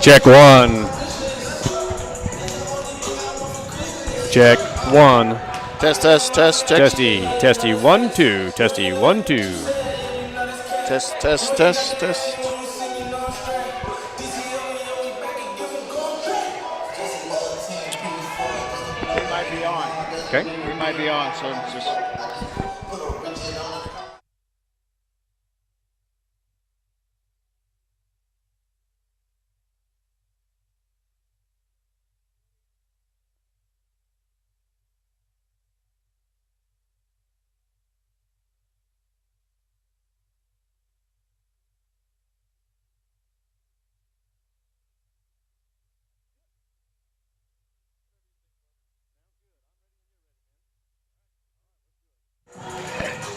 Check one. Check one. Test, check. Testy, 1, 2. Testy, 1, 2. Test. We might be on. Okay. We might be on, so just.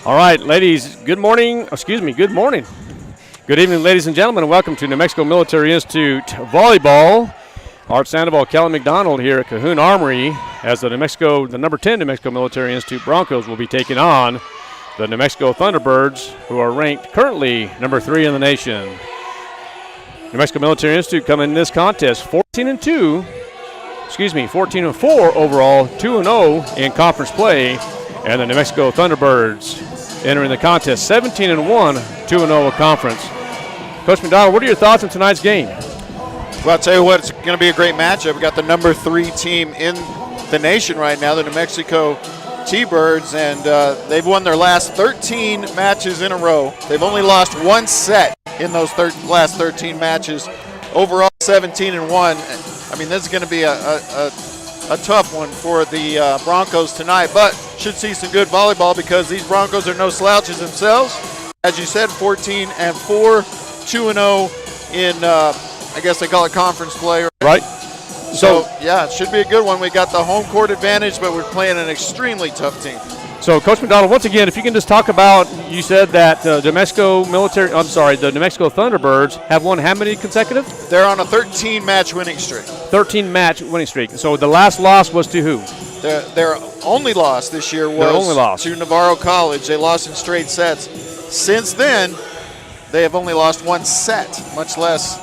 All right, ladies, good morning. Good morning. Good evening, ladies and gentlemen, and welcome to New Mexico Military Institute Volleyball. Art Sandoval, Kelly McDonald here at Cahoon Armory as the number 10 New Mexico Military Institute Broncos will be taking on the New Mexico Thunderbirds, who are ranked currently number 3 in the nation. New Mexico Military Institute coming in this contest 14 and 4 overall, 2-0 in conference play, and the New Mexico Thunderbirds entering the contest 17 and 1, 2-0 conference. Coach McDonald, what are your thoughts on tonight's game? Well, I'll tell you what, it's going to be a great matchup. We've got the number 3 team in the nation right now, the New Mexico T-Birds, and they've won their last 13 matches in a row. They've only lost one set in those last 13 matches. Overall, 17 and 1. I mean, this is going to be a tough one for the Broncos tonight, but should see some good volleyball because these Broncos are no slouches themselves. As you said, 14 and 4, 2-0 in, I guess they call it conference play. Right. So, yeah, it should be a good one. We got the home court advantage, but we're playing an extremely tough team. So, Coach McDonald, once again, if you can just talk about, you said that the New Mexico Thunderbirds have won how many consecutive? They're on a 13-match winning streak. 13-match winning streak. So the last loss was to who? Their only loss this year was to Navarro College. They lost in straight sets. Since then, they have only lost one set, much less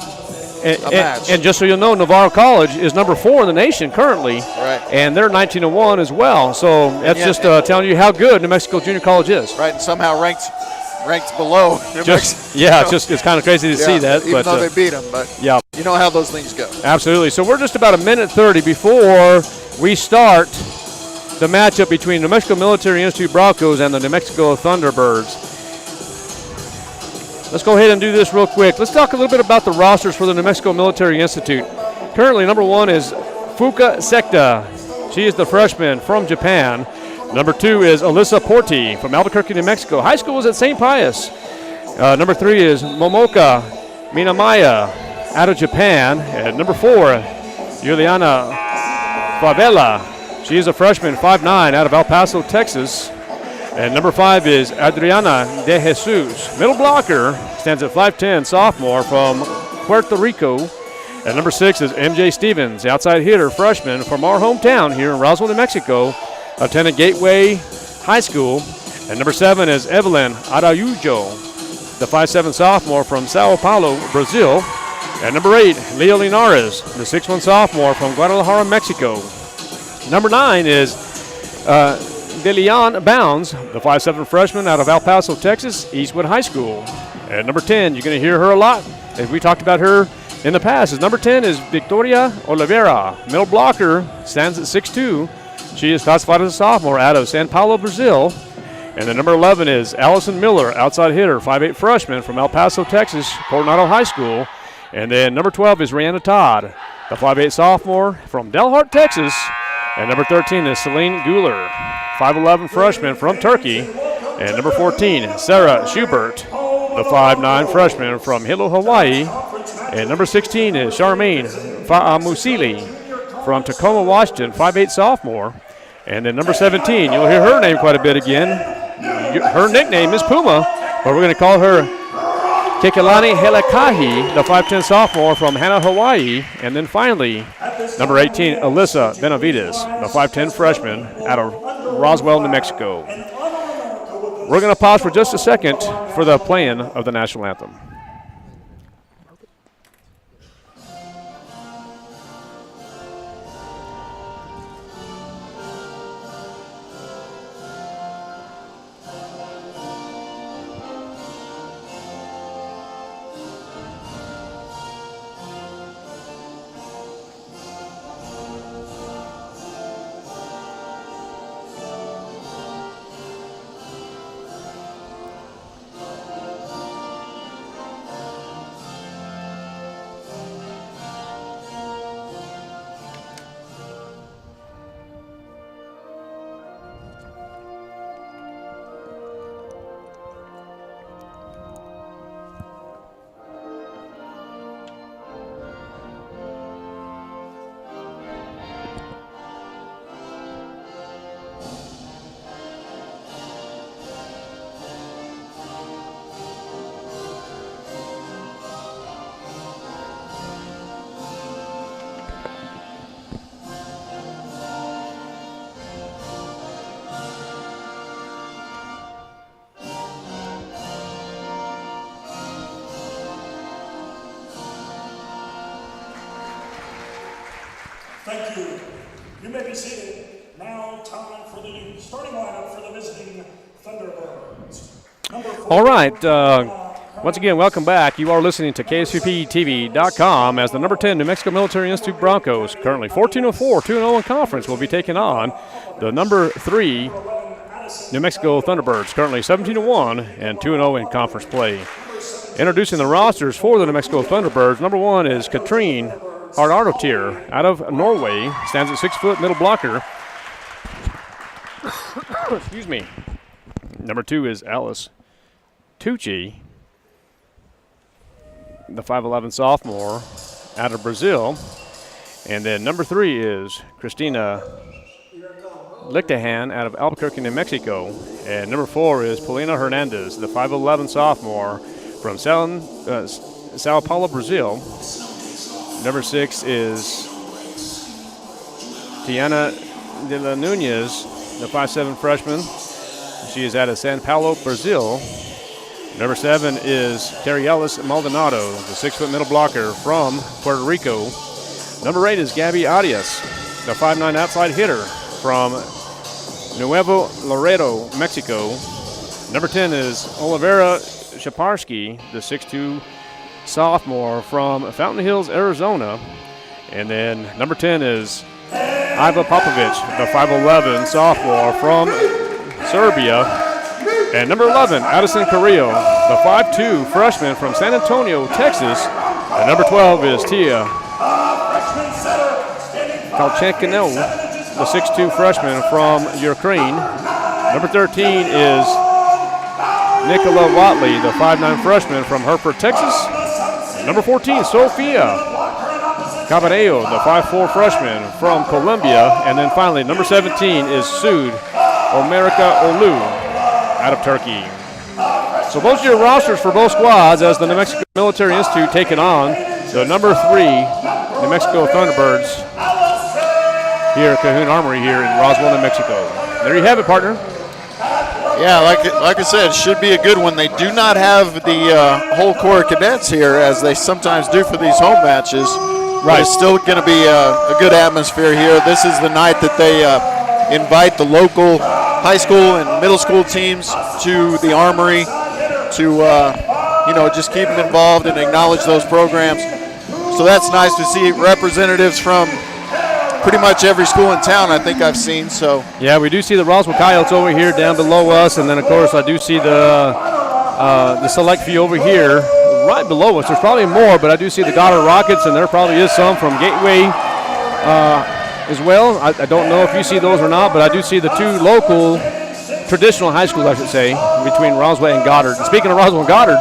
a match. And just so you'll know, Navarro College is number 4 in the nation currently. Right. And they're 19 and 1 as well. So that's just telling you how good New Mexico Junior College is. Right, and somehow ranked below New Mexico. Yeah, it's kind of crazy to see that. Even though they beat them, but yeah, you know how those things go. Absolutely. So we're just about a minute 30 before we start the matchup between New Mexico Military Institute Broncos and the New Mexico Thunderbirds. Let's go ahead and do this real quick. Let's talk a little bit about the rosters for the New Mexico Military Institute. Currently, number 1 is Fuka Sekta. She is the freshman from Japan. Number 2 is Alyssa Porti from Albuquerque, New Mexico. High school is at St. Pius. Number 3 is Momoka Minamaya out of Japan. And number 4, Juliana Favela. She is a freshman, 5'9", out of El Paso, Texas. And number 5 is Adriana De Jesus. Middle blocker, stands at 5'10", sophomore from Puerto Rico. And number 6 is MJ Stevens, outside hitter, freshman from our hometown here in Roswell, New Mexico. Attended Gateway High School. And number 7 is Evelyn Araujo, the 5'7" sophomore from Sao Paulo, Brazil. And number 8, Leo Linares, the 6'1" sophomore from Guadalajara, Mexico. Number 9 is Delian Bounds, the 5'7" freshman out of El Paso, Texas, Eastwood High School. And number 10, you're going to hear her a lot, as we talked about her in the past. Number 10 is Victoria Oliveira. Middle blocker, stands at 6'2". She is classified as a sophomore out of Sao Paulo, Brazil. And then number 11 is Allison Miller, outside hitter, 5'8" freshman from El Paso, Texas, Coronado High School. And then number 12 is Rihanna Todd, the 5'8" sophomore from Delhart, Texas. And number 13 is Celine Guler, 5'11" freshman from Turkey. And number 14, Sarah Schubert, the 5'9" freshman from Hilo, Hawaii. And number 16 is Charmaine Fa'amusili from Tacoma, Washington, 5'8" sophomore. And then number 17, you'll hear her name quite a bit again. Her nickname is Puma, but we're going to call her Kekalani Helakahi, the 5'10" sophomore from Hana, Hawaii. And then finally, number 18, Alyssa Benavides, the 5'10" freshman out of Roswell, New Mexico. We're going to pause for just a second for the playing of the national anthem. Thank you. You may be seated. Now time for the starting lineup for the visiting Thunderbirds. All right. Once again, welcome back. You are listening to KSVPTV.com as the number 10 New Mexico Military Institute Broncos, currently 14-4, 2-0 in conference, will be taking on the number 3 New Mexico Thunderbirds, currently 17-1 and 2-0 in conference play. Introducing the rosters for the New Mexico Thunderbirds, number 1 is Katrine Arnardotir out of Norway, stands at 6 foot, middle blocker. Excuse me. Number 2 is Alice Tucci, the 5'11 sophomore out of Brazil. And then number 3 is Christina Lichtahan out of Albuquerque, New Mexico. And number 4 is Paulina Hernandez, the 5'11 sophomore from Sao Paulo, Brazil. Number 6 is Tiana de la Nunez, the 5'7 freshman. She is out of Sao Paulo, Brazil. Number 7 is Carrielis Maldonado, the 6 foot middle blocker from Puerto Rico. Number 8 is Gabby Arias, the 5'9 outside hitter from Nuevo Laredo, Mexico. Number 10 is Olivera Shaparsky, the 6'2 sophomore from Fountain Hills, Arizona. And then number 10 is Iva Popovic, the 5'11 sophomore from Serbia. And number 11, Addison Carrillo, the 5'2 freshman from San Antonio, Texas. And number 12 is Tia Kalchenkinel, the 6'2 freshman from Ukraine. Number 13 is Nicola Watley, the 5'9 freshman from Hereford, Texas. And number 14, Sofia Caballero, the 5'4 freshman from Colombia. And then finally, number 17 is Sud Omerika Olu out of Turkey. So those are your rosters for both squads as the New Mexico Military Institute taking on the number 3 New Mexico Thunderbirds here at Cahoon Armory here in Roswell, New Mexico. There you have it, partner. Yeah, like I said, it should be a good one. They do not have the whole corps of cadets here, as they sometimes do for these home matches. Right. But it's still going to be a good atmosphere here. This is the night that they invite the local high school and middle school teams to the Armory to, just keep them involved and acknowledge those programs. So that's nice to see representatives from pretty much every school in town I think I've seen. So yeah, we do see the Roswell Coyotes over here down below us, and then of course I do see the select few over here right below us. There's probably more, but I do see the Goddard Rockets, and there probably is some from Gateway as well. I don't know if you see those or not, but I do see the 2 local traditional high schools, I should say, between Roswell and Goddard. And speaking of Roswell and Goddard,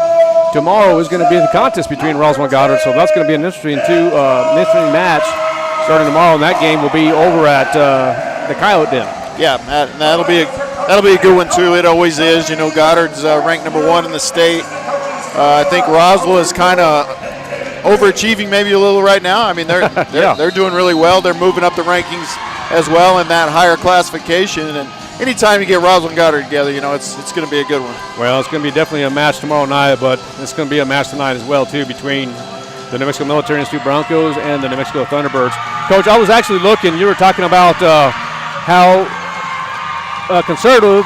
tomorrow is going to be the contest between Roswell and Goddard, so that's going to be an interesting match starting tomorrow, and that game will be over at the Coyote Den. Yeah, that'll be a good one too. It always is. Goddard's ranked number 1 in the state. I think Roswell is kind of overachieving maybe a little right now. I mean, they're doing really well. They're moving up the rankings as well in that higher classification. And anytime you get Roswell and Goddard together, it's going to be a good one. Well, it's going to be definitely a match tomorrow night, but it's going to be a match tonight as well too between the New Mexico Military Institute Broncos and the New Mexico Thunderbirds. Coach, I was actually looking. You were talking about how conservative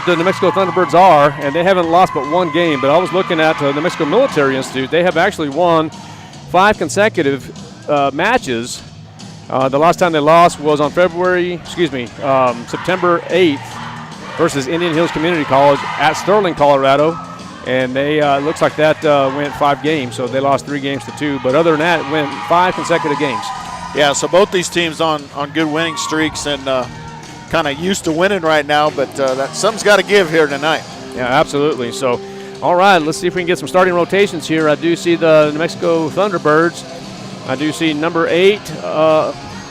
the New Mexico Thunderbirds are, and they haven't lost but 1 game. But I was looking at the New Mexico Military Institute. They have actually won 5 consecutive matches. The last time they lost was on September 8th versus Indian Hills Community College at Sterling, Colorado. And they looks like that went 5 games, so they lost 3 games to 2. But other than that, it went 5 consecutive games. Yeah, so both these teams on good winning streaks and kind of used to winning right now, but something's got to give here tonight. Yeah, absolutely. So, all right, let's see if we can get some starting rotations here. I do see the New Mexico Thunderbirds. I do see number 8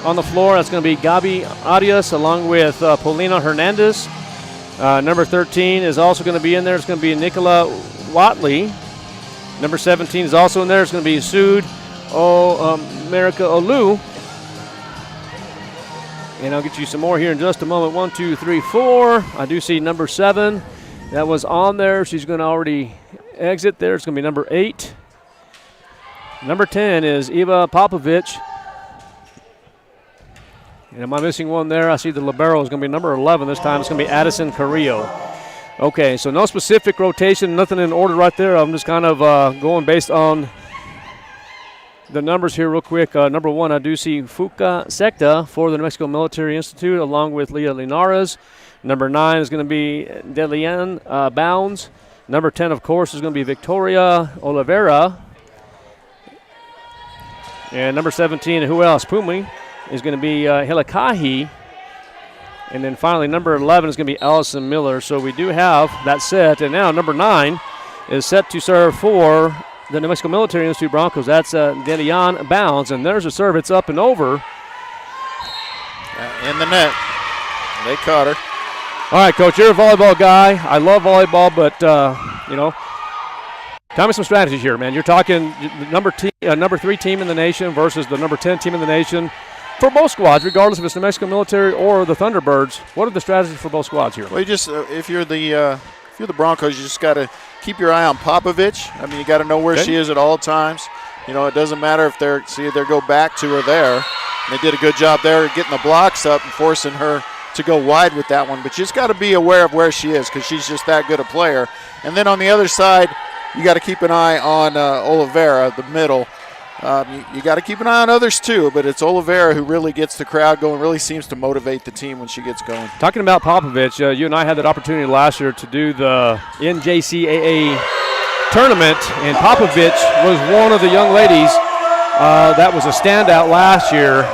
on the floor. That's going to be Gabi Arias along with Paulina Hernandez. Number 13 is also going to be in there. It's going to be Nicola Watley. Number 17 is also in there. It's going to be Sud Omerika Olu. And I'll get you some more here in just a moment. 1, 2, 3, 4. I do see number 7. That was on there. She's going to already exit there. It's going to be number 8. Number 10 is Eva Popovic. And am I missing one there? I see the libero is going to be number 11 this time. It's going to be Addison Carrillo. Okay, so no specific rotation, nothing in order right there. I'm just kind of going based on the numbers here real quick. Number 1, I do see Fuca Secta for the New Mexico Military Institute, along with Leah Linares. Number 9 is going to be Delian Bounds. Number 10, of course, is going to be Victoria Oliveira. And number 17, who else? Pumi is going to be Hilakahi. And then finally, number 11 is going to be Allison Miller. So we do have that set. And now number 9 is set to serve for the New Mexico Military Institute Broncos. That's Delian Bounds. And there's a serve. It's up and over. In the net. They caught her. All right, Coach, you're a volleyball guy. I love volleyball, but, tell me some strategies here, man. You're talking number 3 team in the nation versus the number 10 team in the nation. For both squads, regardless if it's New Mexico Military or the Thunderbirds, what are the strategies for both squads here? Well, you just if you're the Broncos, you just got to keep your eye on Popovich. I mean, you got to know where she is at all times. You know, it doesn't matter if they go back to her there. And they did a good job there getting the blocks up and forcing her to go wide with that one. But you just got to be aware of where she is because she's just that good a player. And then on the other side, you got to keep an eye on Oliveira, the middle. You got to keep an eye on others too, but it's Oliveira who really gets the crowd going, really seems to motivate the team when she gets going. Talking about Popovich, you and I had that opportunity last year to do the NJCAA tournament, and Popovich was one of the young ladies that was a standout last year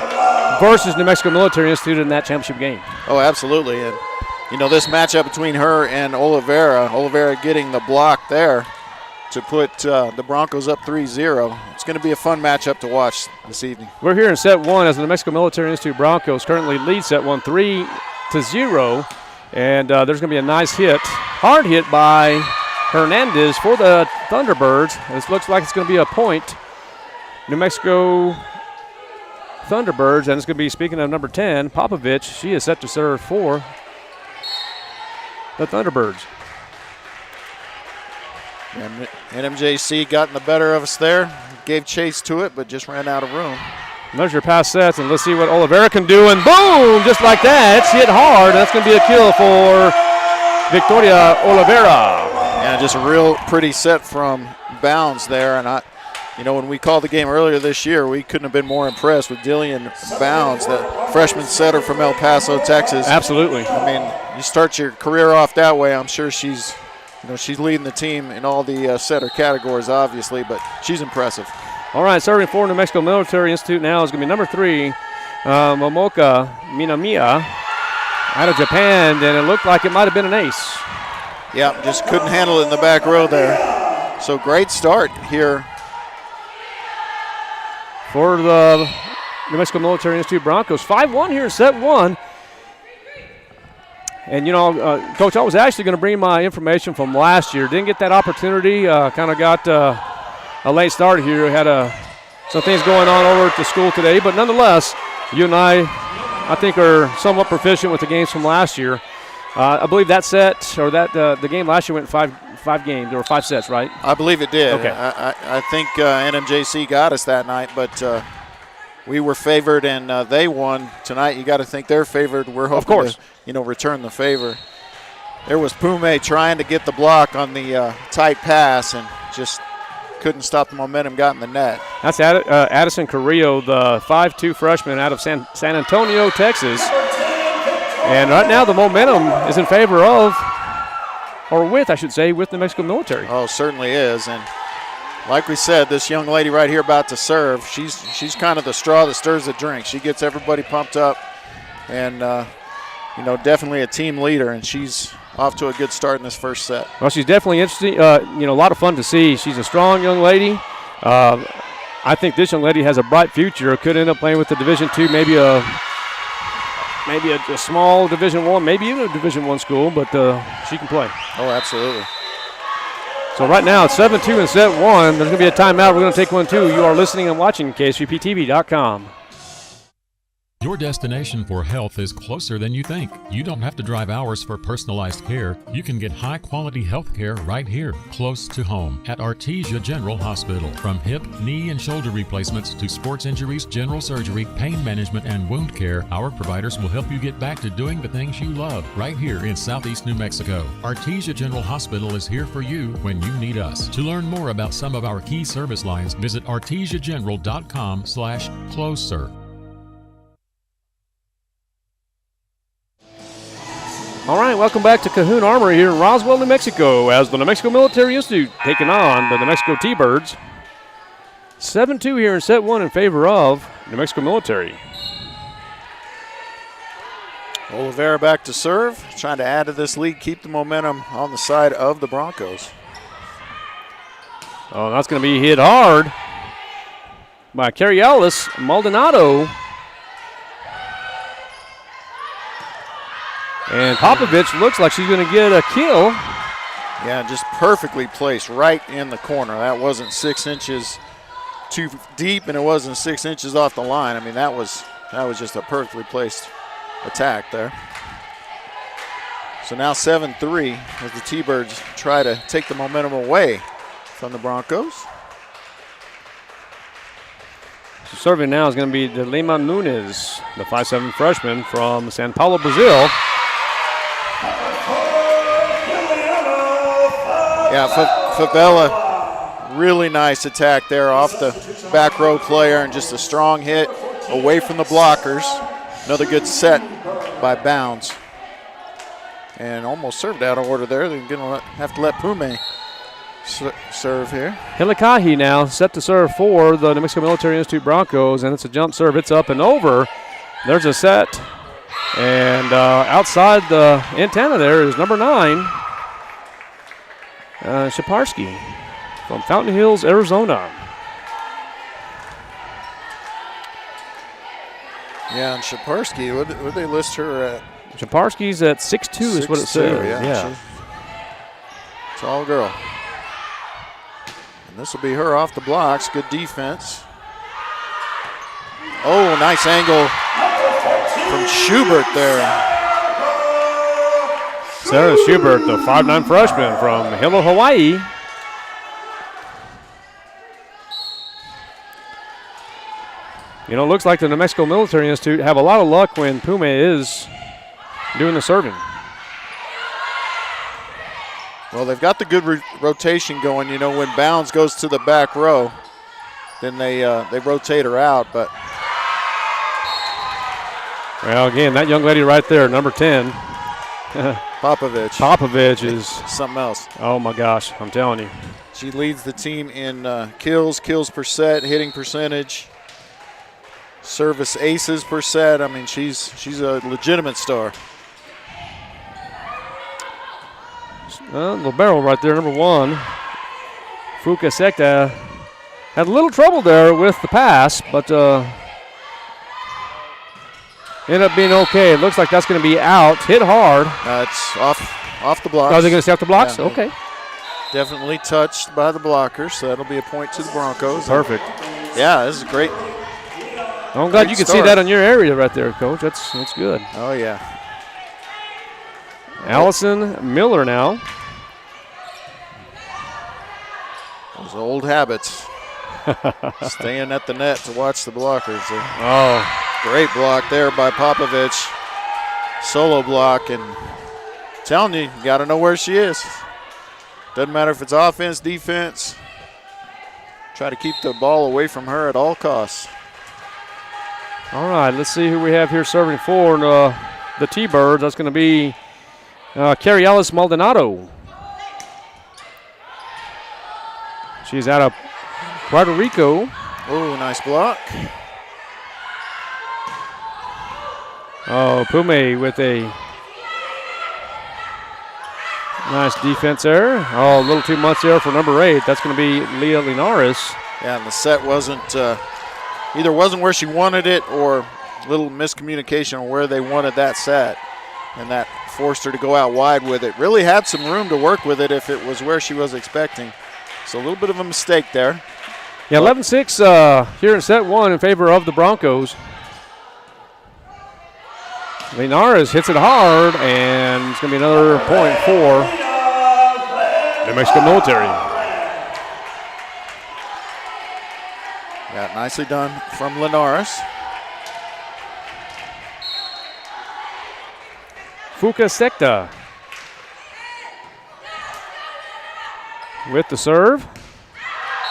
versus New Mexico Military Institute in that championship game. Oh, absolutely. And, this matchup between her and Oliveira getting the block there to put the Broncos up 3-0. It's going to be a fun matchup to watch this evening. We're here in set 1 as the New Mexico Military Institute Broncos currently lead set 1 3-0. And there's going to be a nice hit, hard hit by Hernandez for the Thunderbirds. This looks like it's going to be a point. New Mexico Thunderbirds, and it's going to be, speaking of number 10, Popovich, she is set to serve for the Thunderbirds. And NMJC got in the better of us there, gave chase to it, but just ran out of room. And there's your pass sets, and let's see what Oliveira can do, and boom, just like that, she hit hard. That's going to be a kill for Victoria Oliveira. Yeah, just a real pretty set from Bounds there, and when we called the game earlier this year, we couldn't have been more impressed with Dillian Bounds, that freshman setter from El Paso, Texas. Absolutely. I mean, you start your career off that way, I'm sure she's leading the team in all the setter categories, obviously, but she's impressive. All right, serving for New Mexico Military Institute now is going to be number 3, Momoka Minamiya, out of Japan, and it looked like it might have been an ace. Yeah, just couldn't handle it in the back row there. So great start here for the New Mexico Military Institute Broncos. 5-1 here in set 1. And, Coach, I was actually going to bring my information from last year. Didn't get that opportunity. Kind of got a late start here. Had some things going on over at the school today. But nonetheless, you and I think, are somewhat proficient with the games from last year. I believe that set, or the game last year went five games, or 5 sets, right? I believe it did. Okay. I think NMJC got us that night, but we were favored and they won. Tonight, you got to think they're favored. We're hoping to, return the favor. There was Pume trying to get the block on the tight pass and just couldn't stop the momentum, got in the net. That's Addison Carrillo, the 5'2 freshman out of San Antonio, Texas. And right now the momentum is in favor of, or with, I should say, with New Mexico Military. Oh, certainly is. And like we said, this young lady right here about to serve, she's kind of the straw that stirs the drink. She gets everybody pumped up and, definitely a team leader, and she's off to a good start in this first set. Well, she's definitely interesting, a lot of fun to see. She's a strong young lady. I think this young lady has a bright future. Could end up playing with the Division II, maybe a small Division I, maybe even a Division I school, but she can play. Oh, absolutely. So right now it's 7-2 in set 1. There's going to be a timeout. We're going to take one too. You are listening and watching KSVPTV.com. Your destination for health is closer than you think. You don't have to drive hours for personalized care. You can get high-quality health care right here, close to home, at Artesia General Hospital. From hip, knee, and shoulder replacements to sports injuries, general surgery, pain management, and wound care, our providers will help you get back to doing the things you love right here in Southeast New Mexico. Artesia General Hospital is here for you when you need us. To learn more about some of our key service lines, visit artesiageneral.com/closer. All right, welcome back to Cahoon Armory here in Roswell, New Mexico, as the New Mexico Military Institute taking on the New Mexico T-Birds. 7-2 here in set one in favor of New Mexico Military. Oliveira back to serve, trying to add to this lead, keep the momentum on the side of the Broncos. Oh, that's going to be hit hard by Carialis Maldonado. And Popovich looks like she's going to get a kill. Yeah, just perfectly placed right in the corner. That wasn't 6 inches too deep, and it wasn't 6 inches off the line. I mean, that was just a perfectly placed attack there. So now 7-3 as the T-Birds try to take the momentum away from the Broncos. So serving now is going to be De Lima Nunes, the 5'7" freshman from Sao Paulo, Brazil. Yeah, Favela, really nice attack there off the back row player, and just a strong hit away from the blockers. Another good set by Bounds. And almost served out of order there. They're going to have to let Pume serve here. Hilikahi now set to serve for the New Mexico Military Institute Broncos, and it's a jump serve. It's up and over. There's a set. And outside the antenna there is number 9. Shaparsky from Fountain Hills, Arizona. Yeah, and Shaparsky, what did they list her at? Shaparsky's at 6'2" is what it says. Yeah. Tall girl. And this will be her off the blocks. Good defense. Oh, nice angle from Schubert there. Sarah Schubert, the 5'9" freshman from Hilo, Hawaii. You know, it looks like the New Mexico Military Institute have a lot of luck when Pume is doing the serving. Well, they've got the good rotation going. You know, when Bounds goes to the back row, then they rotate her out. But well, again, that young lady right there, number 10. Popovich is something else. Oh my gosh, I'm telling you. She leads the team in kills per set, hitting percentage, service aces per set. I mean, she's a legitimate star. Libero right there, number 1. Fuka Sekta had a little trouble there with the pass, but ended up being okay. It looks like that's going to be out. Hit hard. It's off the blocks. Oh, they're going to stay off the blocks? Yeah, okay. Definitely touched by the blockers, so that'll be a point to the Broncos. Perfect. Yeah, this is great. I'm glad you can see that on your area right there, Coach. That's good. Oh, yeah. Allison Miller now. Those old habits. Staying at the net to watch the blockers. Oh. Great block there by Popovich. Solo block, and telling you got to know where she is. Doesn't matter if it's offense, defense. Try to keep the ball away from her at all costs. All right, let's see who we have here serving for the T-Birds. That's going to be Carialis Maldonado. She's out of Puerto Rico. Oh, nice block. Oh, Pume with a nice defense there. Oh, a little too much there for number 8. That's going to be Leah Linares. Yeah, and the set wasn't either wasn't where she wanted it, or a little miscommunication on where they wanted that set, and that forced her to go out wide with it. Really had some room to work with it if it was where she was expecting. So a little bit of a mistake there. Yeah, 11-6 here in set 1 in favor of the Broncos. Linares hits it hard, and it's going to be another point for New Mexico Military. Yeah, nicely done from Linares. Fuka Secta with the serve.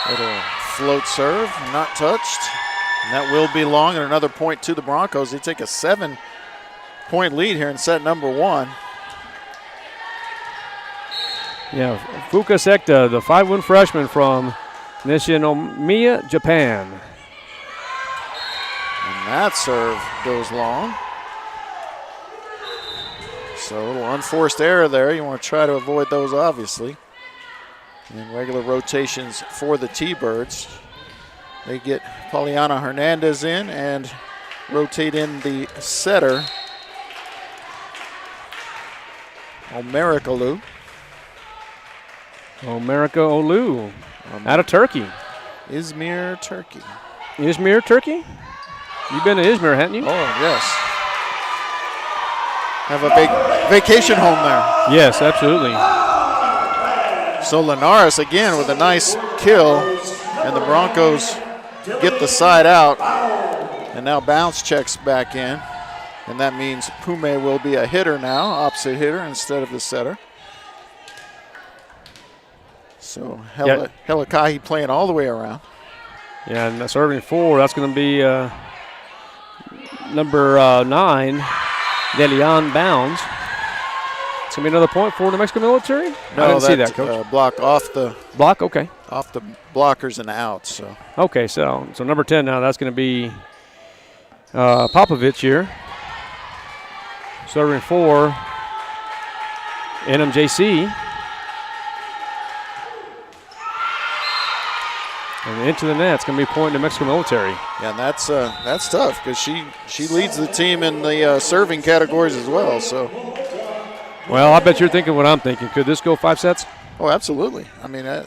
Little float serve, not touched. And that will be long, and another point to the Broncos. They take a 7-point lead here in set number 1. Yeah, Fuka Secta, the 5'1" freshman from Nishinomiya, Japan. And that serve goes long. So a little unforced error there. You want to try to avoid those, obviously. And regular rotations for the T-Birds. They get Poliana Hernandez in and rotate in the setter, Omerikalu. Omerika Olu out of Turkey. Izmir, Turkey. Izmir, Turkey? You've been to Izmir, haven't you? Oh, yes. Have a big vacation home there. Yes, absolutely. So Linares again with a nice kill, and the Broncos get the side out, and now bounce checks back in, and that means Pume will be a hitter now, opposite hitter instead of the setter. So Helikahi playing all the way around. Yeah, and serving 4, that's going to be number 9, Delian Bounds. It's going to be another point for New Mexico Military? No, I didn't see that, Coach. Block off the block, okay. Off the blockers and out. So okay, so number 10 now, that's going to be Popovich here. Serving 4, NMJC. And into the net, it's going to be a point to New Mexico Military. Yeah, and that's tough because she leads the team in the serving categories as well. So, well, I bet you're thinking what I'm thinking. Could this go 5 sets? Oh, absolutely. I mean, in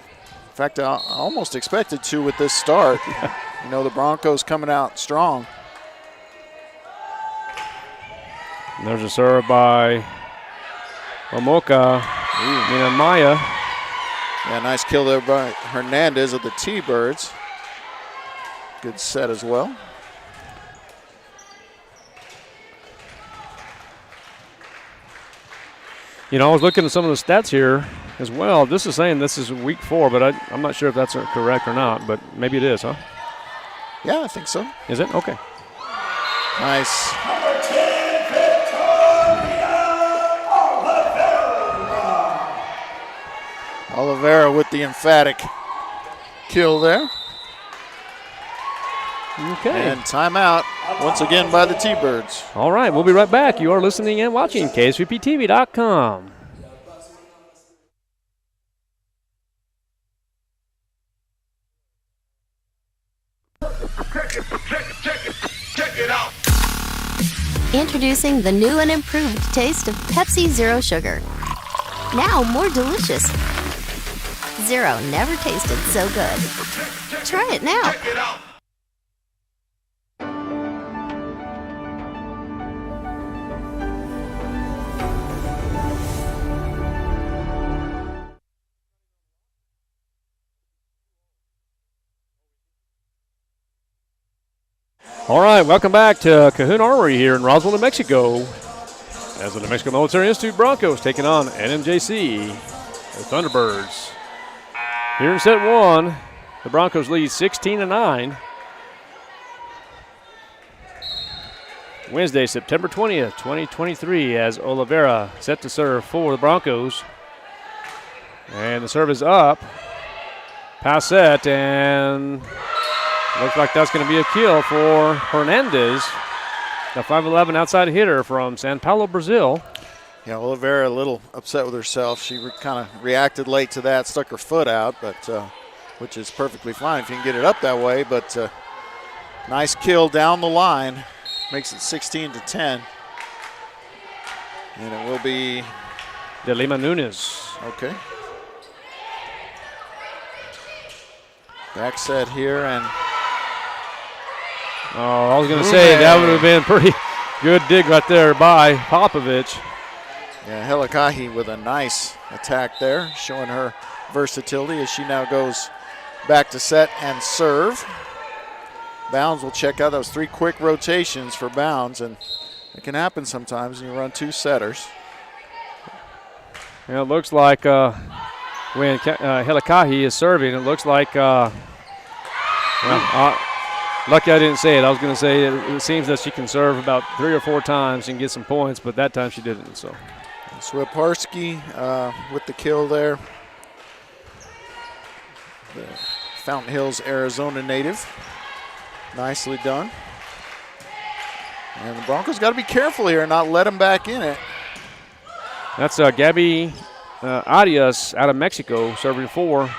fact, I almost expected to with this start. You know, the Broncos coming out strong. And there's a serve by Omoka Minamaya. Yeah, nice kill there by Hernandez of the T-Birds. Good set as well. You know, I was looking at some of the stats here as well. This is saying this is week 4, but I'm not sure if that's correct or not, but maybe it is, huh? Yeah, I think so. Is it? Okay. Nice. Oliveira with the emphatic kill there. Okay. And timeout once again by the T-Birds. All right, we'll be right back. You are listening and watching KSVPTV.com. Check it out. Introducing the new and improved taste of Pepsi Zero Sugar. Now more delicious. Zero never tasted so good. Try it now. Check it out. All right, welcome back to Cahoon Armory here in Roswell, New Mexico. As the New Mexico Military Institute Broncos taking on NMJC, the Thunderbirds. Here in set 1, the Broncos lead 16-9. Wednesday, September 20th, 2023, as Oliveira set to serve for the Broncos. And the serve is up. Pass set, and looks like that's going to be a kill for Hernandez, the 5'11" outside hitter from Sao Paulo, Brazil. Yeah, Oliveira a little upset with herself. She kind of reacted late to that, stuck her foot out, but which is perfectly fine if you can get it up that way. But nice kill down the line, makes it 16-10. And it will be De Lima Nunes. Okay. Back set here, and oh, I was going to say that would have been pretty Good dig right there by Popovich. Yeah, Helikahi with a nice attack there, showing her versatility as she now goes back to set and serve. Bounds will check out. Those 3 quick rotations for Bounds, and it can happen sometimes when you run 2 setters. And it looks like when Helikahi is serving, it looks like lucky I didn't say it. I was going to say it seems that she can serve about 3 or 4 times and get some points, but that time she didn't. So Swiparski with the kill there. The Fountain Hills, Arizona native. Nicely done. And the Broncos got to be careful here and not let them back in it. that's Gabby Arias out of Mexico serving for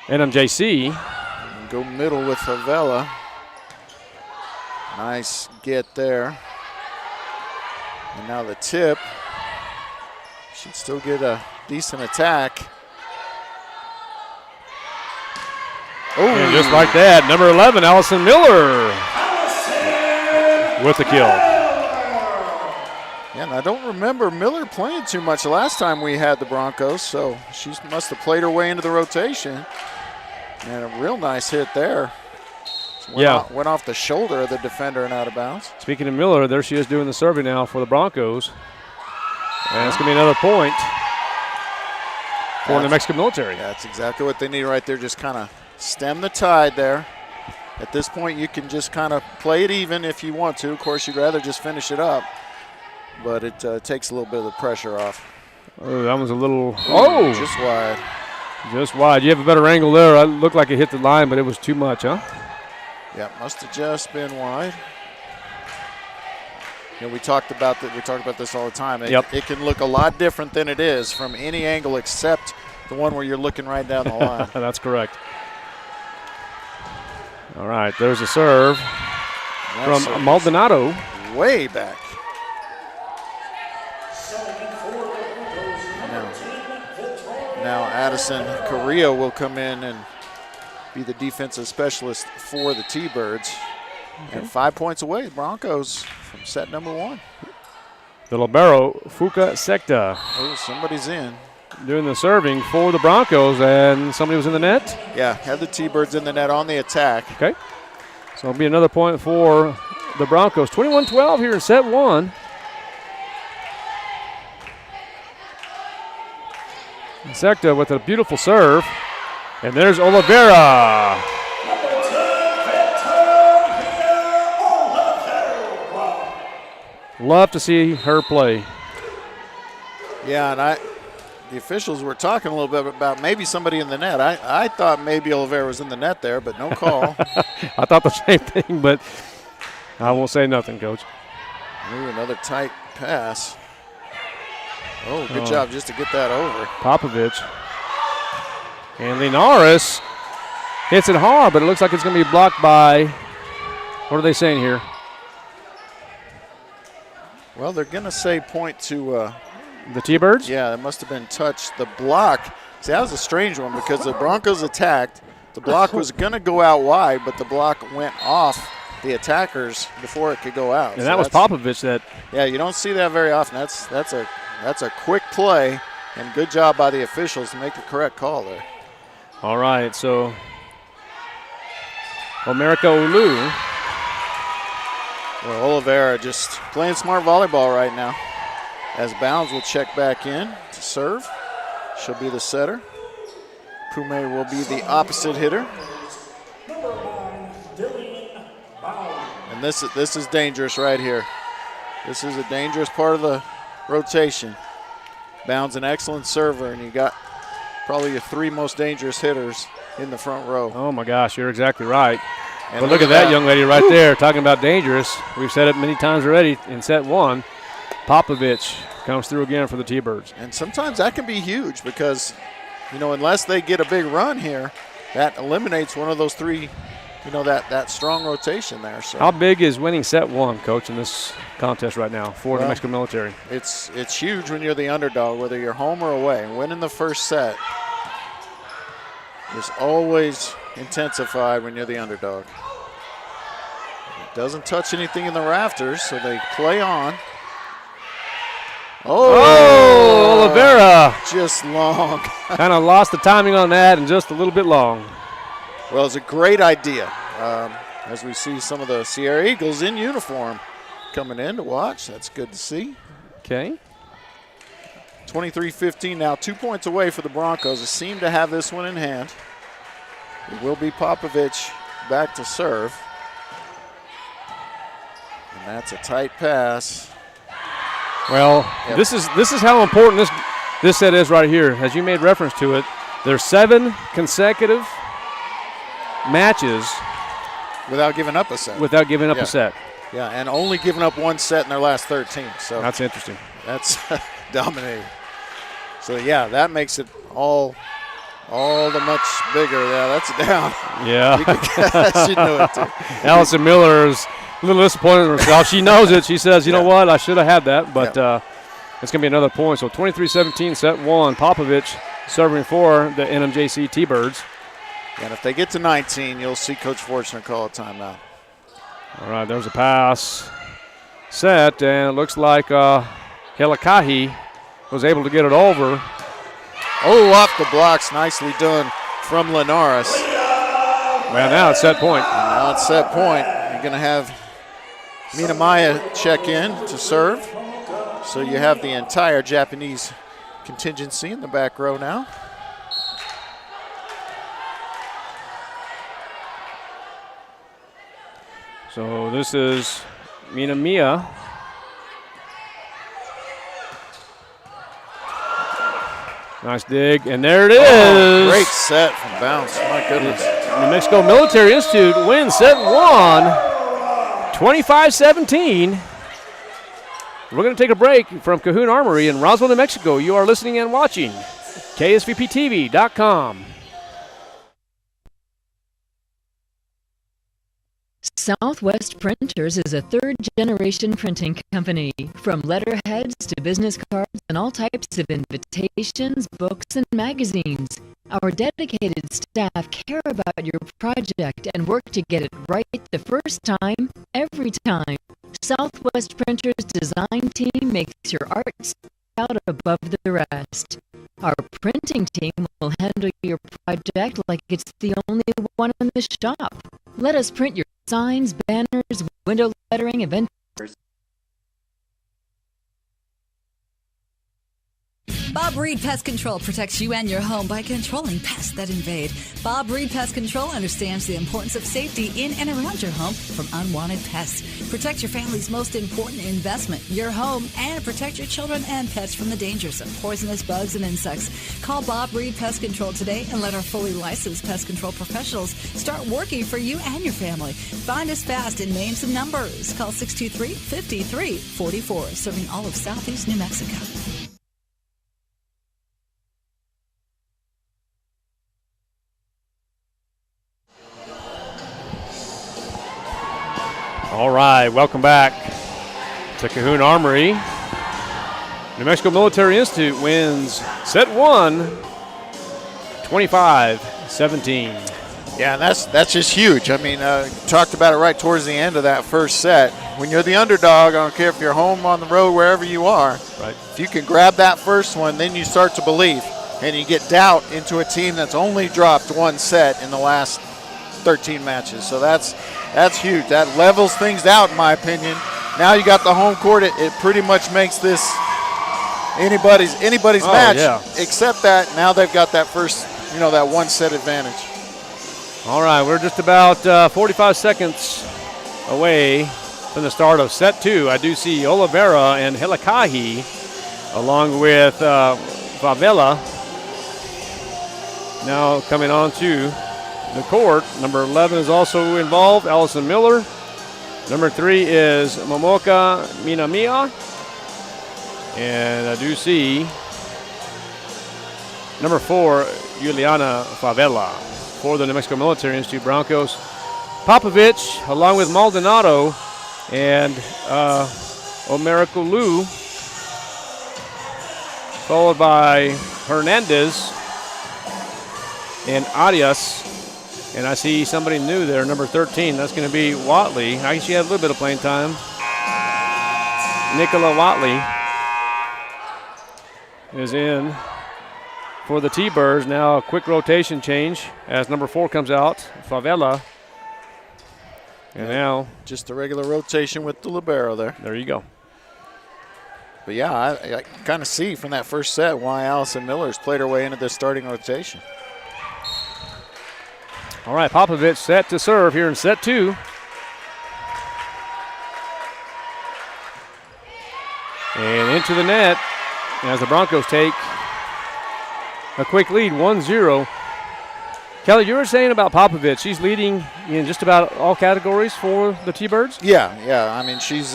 NMJC. And go middle with Favela. Nice get there. And now the tip. Should still get a decent attack. Oh, And just like that, number 11, Allison Miller with the kill. Yeah, and I don't remember Miller playing too much the last time we had the Broncos, so she must have played her way into the rotation. And a real nice hit there. Went off the shoulder of the defender and out of bounds. Speaking of Miller, there she is doing the serving now for the Broncos. And it's going to be another point for New Mexico Military. That's exactly what they need right there. Just kind of stem the tide there. At this point, you can just kind of play it even if you want to. Of course, you'd rather just finish it up, but it takes a little bit of the pressure off. Oh, that was a little. Oh! Just wide. Just wide. You have a better angle there. It looked like it hit the line, but it was too much, huh? Yeah, must have just been wide. You know, we talked about that. We talk about this all the time. It can look a lot different than it is from any angle except the one where you're looking right down the line. That's correct. All right, there's a serve from Maldonado. Way back. Now Addison Correa will come in and be the defensive specialist for the T-Birds. Okay. And 5 points away, the Broncos from set number 1. The libero, Fuka Sekta. Oh, somebody's in. Doing the serving for the Broncos, and somebody was in the net? Yeah, had the T-Birds in the net on the attack. Okay. So it'll be another point for the Broncos. 21-12 here in set 1. Sekta with a beautiful serve. And there's Oliveira. Love to see her play. Yeah, and the officials were talking a little bit about maybe somebody in the net. I thought maybe Oliveira was in the net there, but no call. I thought the same thing, but I won't say nothing, Coach. Ooh, another tight pass. Oh, good job just to get that over. Popovich. And Linares hits it hard, but it looks like it's going to be blocked by, what are they saying here? Well, they're going to say point to the T-Birds? Yeah, it must have been touched. The block, see, that was a strange one because the Broncos attacked. The block was going to go out wide, but the block went off the attackers before it could go out. And so that was Popovich that. Yeah, you don't see that very often. That's a quick play, and good job by the officials to make the correct call there. All right, so Omerica Olu. Well, Oliveira just playing smart volleyball right now. As Bounds will check back in to serve. She'll be the setter. Pume will be the opposite hitter. And this is dangerous right here. This is a dangerous part of the rotation. Bounds an excellent server, and you got probably your 3 most dangerous hitters in the front row. Oh my gosh, you're exactly right. And but look at that young lady right there talking about dangerous. We've said it many times already in set 1. Popovich comes through again for the T-Birds. And sometimes that can be huge because, you know, unless they get a big run here, that eliminates one of those 3, you know, that strong rotation there. So how big is winning set 1, Coach, in this contest right now for the Mexican military? It's huge when you're the underdog, whether you're home or away. Winning the first set is always intensified when you're the underdog. Doesn't touch anything in the rafters, so they play on. Oh, Oliveira. Just long. Kind of lost the timing on that and just a little bit long. Well, it's a great idea. As we see some of the Sierra Eagles in uniform coming in to watch. That's good to see. Okay. 23-15 now, 2 points away for the Broncos. They seem to have this one in hand. It will be Popovich back to serve. And that's a tight pass. Well, this is how important this set is right here. As you made reference to it, there's 7 consecutive matches without giving up a set. A set. Yeah, and only giving up 1 set in their last 13. So that's interesting. That's dominating. So yeah, that makes it all the much bigger. Yeah, that's down. Yeah. She knew it too. Allison Miller is a little disappointed in herself. She knows it. She says, you know what, I should have had that, but it's going to be another point. So 23-17, set 1. Popovich serving for the NMJC T-Birds. And if they get to 19, you'll see Coach Fortner call a timeout. All right, there's a pass set, and it looks like Helikahi was able to get it over. Oh, off the blocks. Nicely done from Linares. Well, now it's set point. And now it's set point. You're going to have Minamaya check in to serve. So you have the entire Japanese contingency in the back row now. So this is Minamiya. Nice dig, and there it is. Oh, great set from bounce, my goodness. New Mexico Military Institute wins set 1, 25-17. We're going to take a break from Cahoon Armory in Roswell, New Mexico. You are listening and watching KSVPTV.com. Southwest Printers is a third-generation printing company. From letterheads to business cards and all types of invitations, books, and magazines. Our dedicated staff care about your project and work to get it right the first time, every time. Southwest Printers design team makes your art stand out above the rest. Our printing team will handle your project like it's the only one in the shop. Let us print your signs, banners, window lettering, event. Bob Reed Pest Control protects you and your home by controlling pests that invade. Bob Reed Pest Control understands the importance of safety in and around your home from unwanted pests. Protect your family's most important investment, your home, and protect your children and pets from the dangers of poisonous bugs and insects. Call Bob Reed Pest Control today and let our fully licensed pest control professionals start working for you and your family. Find us fast in names and numbers. Call 623-5344, serving all of Southeast New Mexico. All right, welcome back to Cahoon Armory. New Mexico Military Institute wins set 1, 25-17. Yeah, that's just huge. I mean, talked about it right towards the end of that first set. When you're the underdog, I don't care if you're home, on the road, wherever you are. Right. If you can grab that first one, then you start to believe, and you get doubt into a team that's only dropped 1 set in the last 13 matches. So that's huge. That levels things out, in my opinion. Now you got the home court. It pretty much makes this anybody's match, except that now they've got that first, that 1 set advantage. All right, we're just about 45 seconds away from the start of set 2. I do see Oliveira and Helikahi along with Favela now coming on to the court. Number 11 is also involved, Allison Miller. Number 3 is Momoka Minamiya. And I do see number 4, Juliana Favela for the New Mexico Military Institute Broncos. Popovich, along with Maldonado and Omerikulu, followed by Hernandez and Arias And I see somebody new there, number 13. That's going to be Watley. I guess she had a little bit of playing time. Nicola Watley is in for the T-Birds. Now a quick rotation change as number 4 comes out, Favela. And now just a regular rotation with the libero there. There you go. But yeah, I kind of see from that first set why Allison Miller's played her way into the starting rotation. All right, Popovich set to serve here in set 2. And into the net as the Broncos take a quick lead, 1-0. Kelly, you were saying about Popovich, she's leading in just about all categories for the T-Birds? Yeah. I mean, she's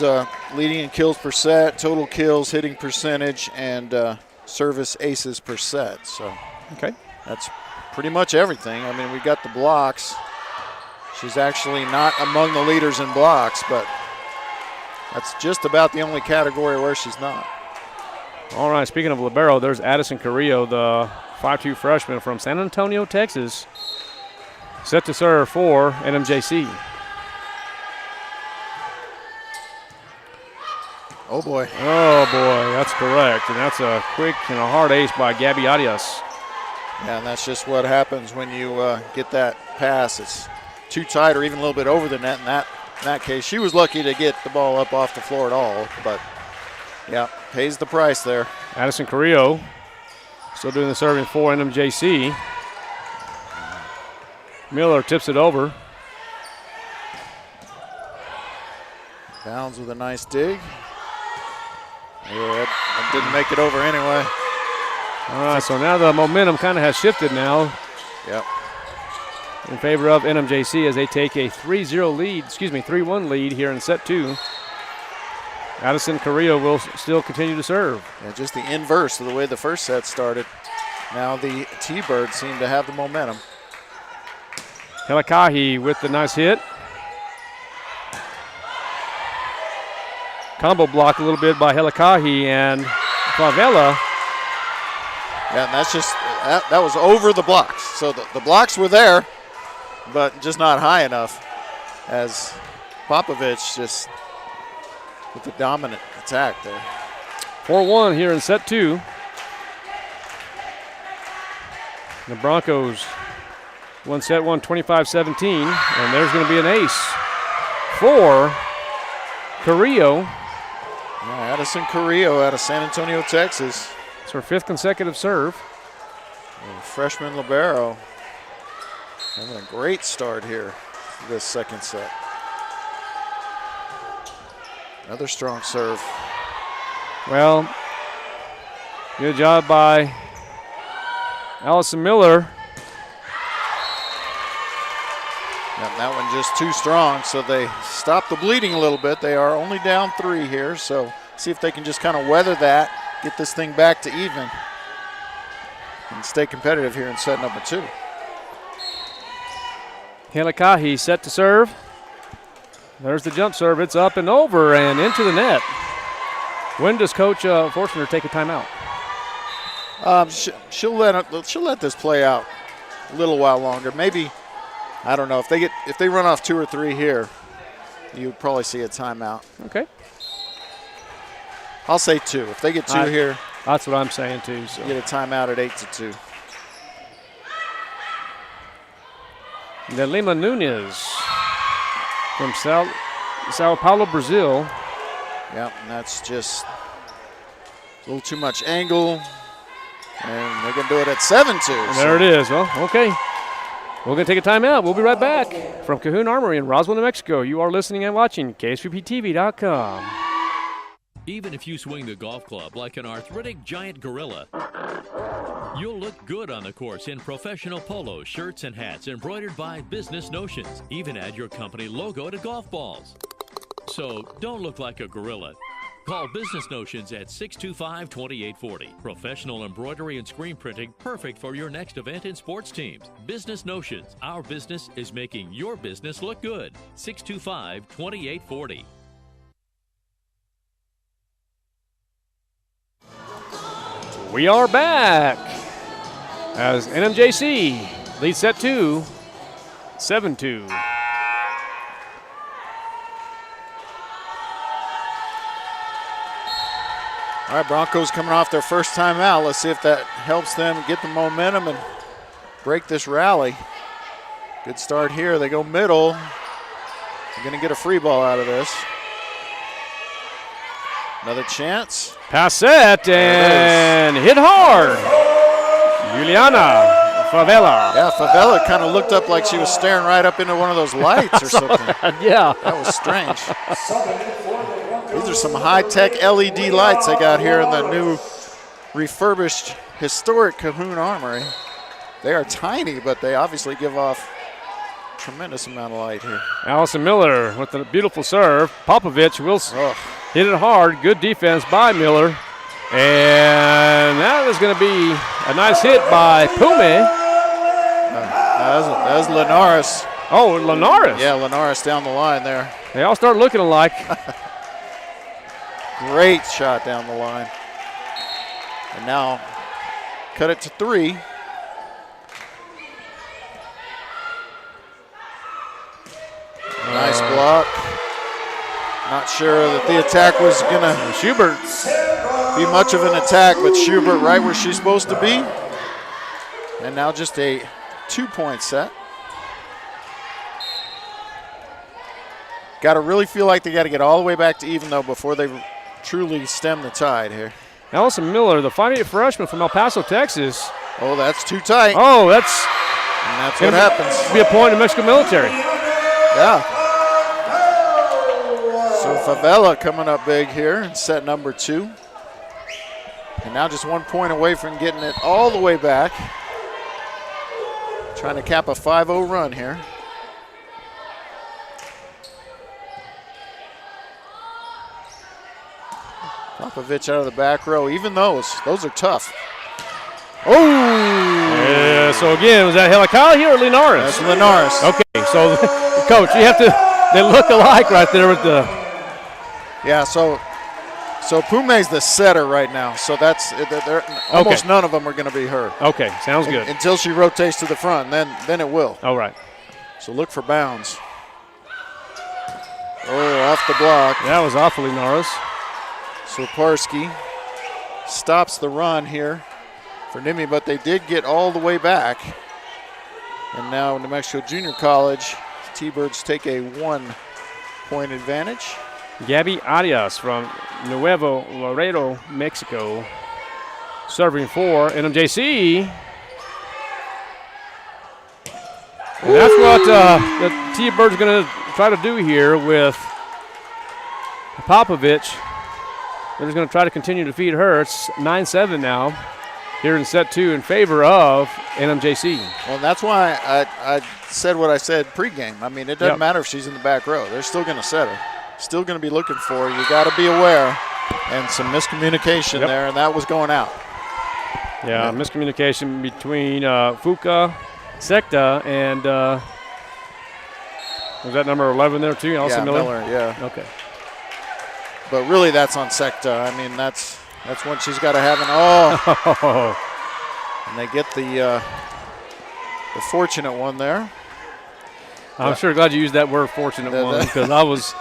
leading in kills per set, total kills, hitting percentage, and service aces per set. So okay, that's pretty much everything. I mean, we got the blocks. She's actually not among the leaders in blocks, but that's just about the only category where she's not. All right, speaking of libero, there's Addison Carrillo, the 5'2" freshman from San Antonio, Texas, set to serve for NMJC. Oh, boy. Oh, boy, that's correct. And that's a quick and a hard ace by Gabby Arias. Yeah, and that's just what happens when you get that pass. It's too tight or even a little bit over the net. In that case, she was lucky to get the ball up off the floor at all. But, yeah, pays the price there. Addison Carrillo still doing the serving for NMJC. Miller tips it over. Bounds with a nice dig. Yeah, that didn't make it over anyway. All right, so now the momentum kind of has shifted now. Yep. In favor of NMJC as they take a 3-1 lead here in set 2. Addison Carrillo will still continue to serve. Yeah, just the inverse of the way the first set started. Now the T-Birds seem to have the momentum. Helikahi with the nice hit. Combo block a little bit by Helikahi and Favela. Yeah, and that's just, that was over the blocks. So the blocks were there, but just not high enough as Popovich just with the dominant attack there. 4-1 here in set 2. The Broncos won set 1 25-17, and there's going to be an ace for Carrillo. Yeah, Addison Carrillo out of San Antonio, Texas. It's her 5th consecutive serve. Freshman libero having a great start here for this second set. Another strong serve. Well, good job by Allison Miller. And that one just too strong, so they stop the bleeding a little bit. They are only down 3 here, so see if they can just kind of weather that, get this thing back to even, and stay competitive here in set number 2. Helikahi set to serve. There's the jump serve. It's up and over and into the net. When does Coach Forstner take a timeout? She'll let this play out a little while longer. Maybe, I don't know, if they run off 2 or 3 here, you'd probably see a timeout. Okay. I'll say 2. If they get 2 here, that's what I'm saying too. So get a timeout at 8-2. De Lima Nunez from Sao Paulo, Brazil. Yeah, and that's just a little too much angle. And they're going to do it at 7-2. There it is. Well, okay. We're going to take a timeout. We'll be right back from Cahoon Armory in Roswell, New Mexico. You are listening and watching KSVPTV.com. Even if you swing the golf club like an arthritic giant gorilla, you'll look good on the course in professional polos, shirts, and hats embroidered by Business Notions. Even add your company logo to golf balls. So don't look like a gorilla. Call Business Notions at 625-2840. Professional embroidery and screen printing, perfect for your next event and sports teams. Business Notions. Our business is making your business look good. 625-2840. We are back as NMJC leads set 2, 7-2. All right, Broncos coming off their first time out. Let's see if that helps them get the momentum and break this rally. Good start here. They go middle. They're going to get a free ball out of this. Another chance. Pass set and hit hard. Juliana Favela. Yeah, Favela kind of looked up like she was staring right up into one of those lights or something. Yeah. That was strange. These are some high-tech LED lights they got here in the new refurbished historic Cahoon Armory. They are tiny, but they obviously give off a tremendous amount of light here. Allison Miller with a beautiful serve. Popovich will hit it hard. Good defense by Miller. And that is going to be a nice hit by Pume. That was Linares. Oh, Linares. Yeah, Linares down the line there. They all start looking alike. Great shot down the line. And now cut it to 3. Nice block. Not sure that the attack was going to Schubert be much of an attack, but Schubert right where she's supposed to be. And now just a 2-point set. Got to really feel like they got to get all the way back to even, though, before they truly stem the tide here. Allison Miller, the 5'8" freshman from El Paso, Texas. Oh, that's too tight. Oh, that's what happens. Be a point in Mexico military. Yeah. So Favela coming up big here in set number 2. And now just 1 point away from getting it all the way back. Trying to cap a 5-0 run here. Popovich out of the back row. Even those are tough. Oh! Yeah, so again, was that Helicali or Linares? That's Linares. Okay, so Coach, you have to, they look alike right there with the. Yeah, so Pume's the setter right now. So that's, almost none of them are going to be her. Okay, sounds good. Until she rotates to the front, then it will. All right. So look for bounds. Oh, off the block. That was awful, Linares. Swaparski stops the run here for Nimi, but they did get all the way back. And now New Mexico Junior College, T-Birds take a 1-point advantage. Gabby Arias from Nuevo Laredo, Mexico, serving for NMJC. And that's what the T-Birds are going to try to do here with Popovich. They're just going to try to continue to feed her. It's 9-7 now here in set 2 in favor of NMJC. Well, that's why I said what I said pregame. I mean, it doesn't matter if she's in the back row. They're still going to set her. Still going to be looking for her. You got to be aware. And some miscommunication there, and that was going out. Yeah, miscommunication between Fuka Secta and was that number 11 there too? Allison Miller? Yeah. Okay. But really, that's on Secta. I mean, that's when she's got to have an and they get the fortunate one there. I'm sure glad you used that word "fortunate" one, because I was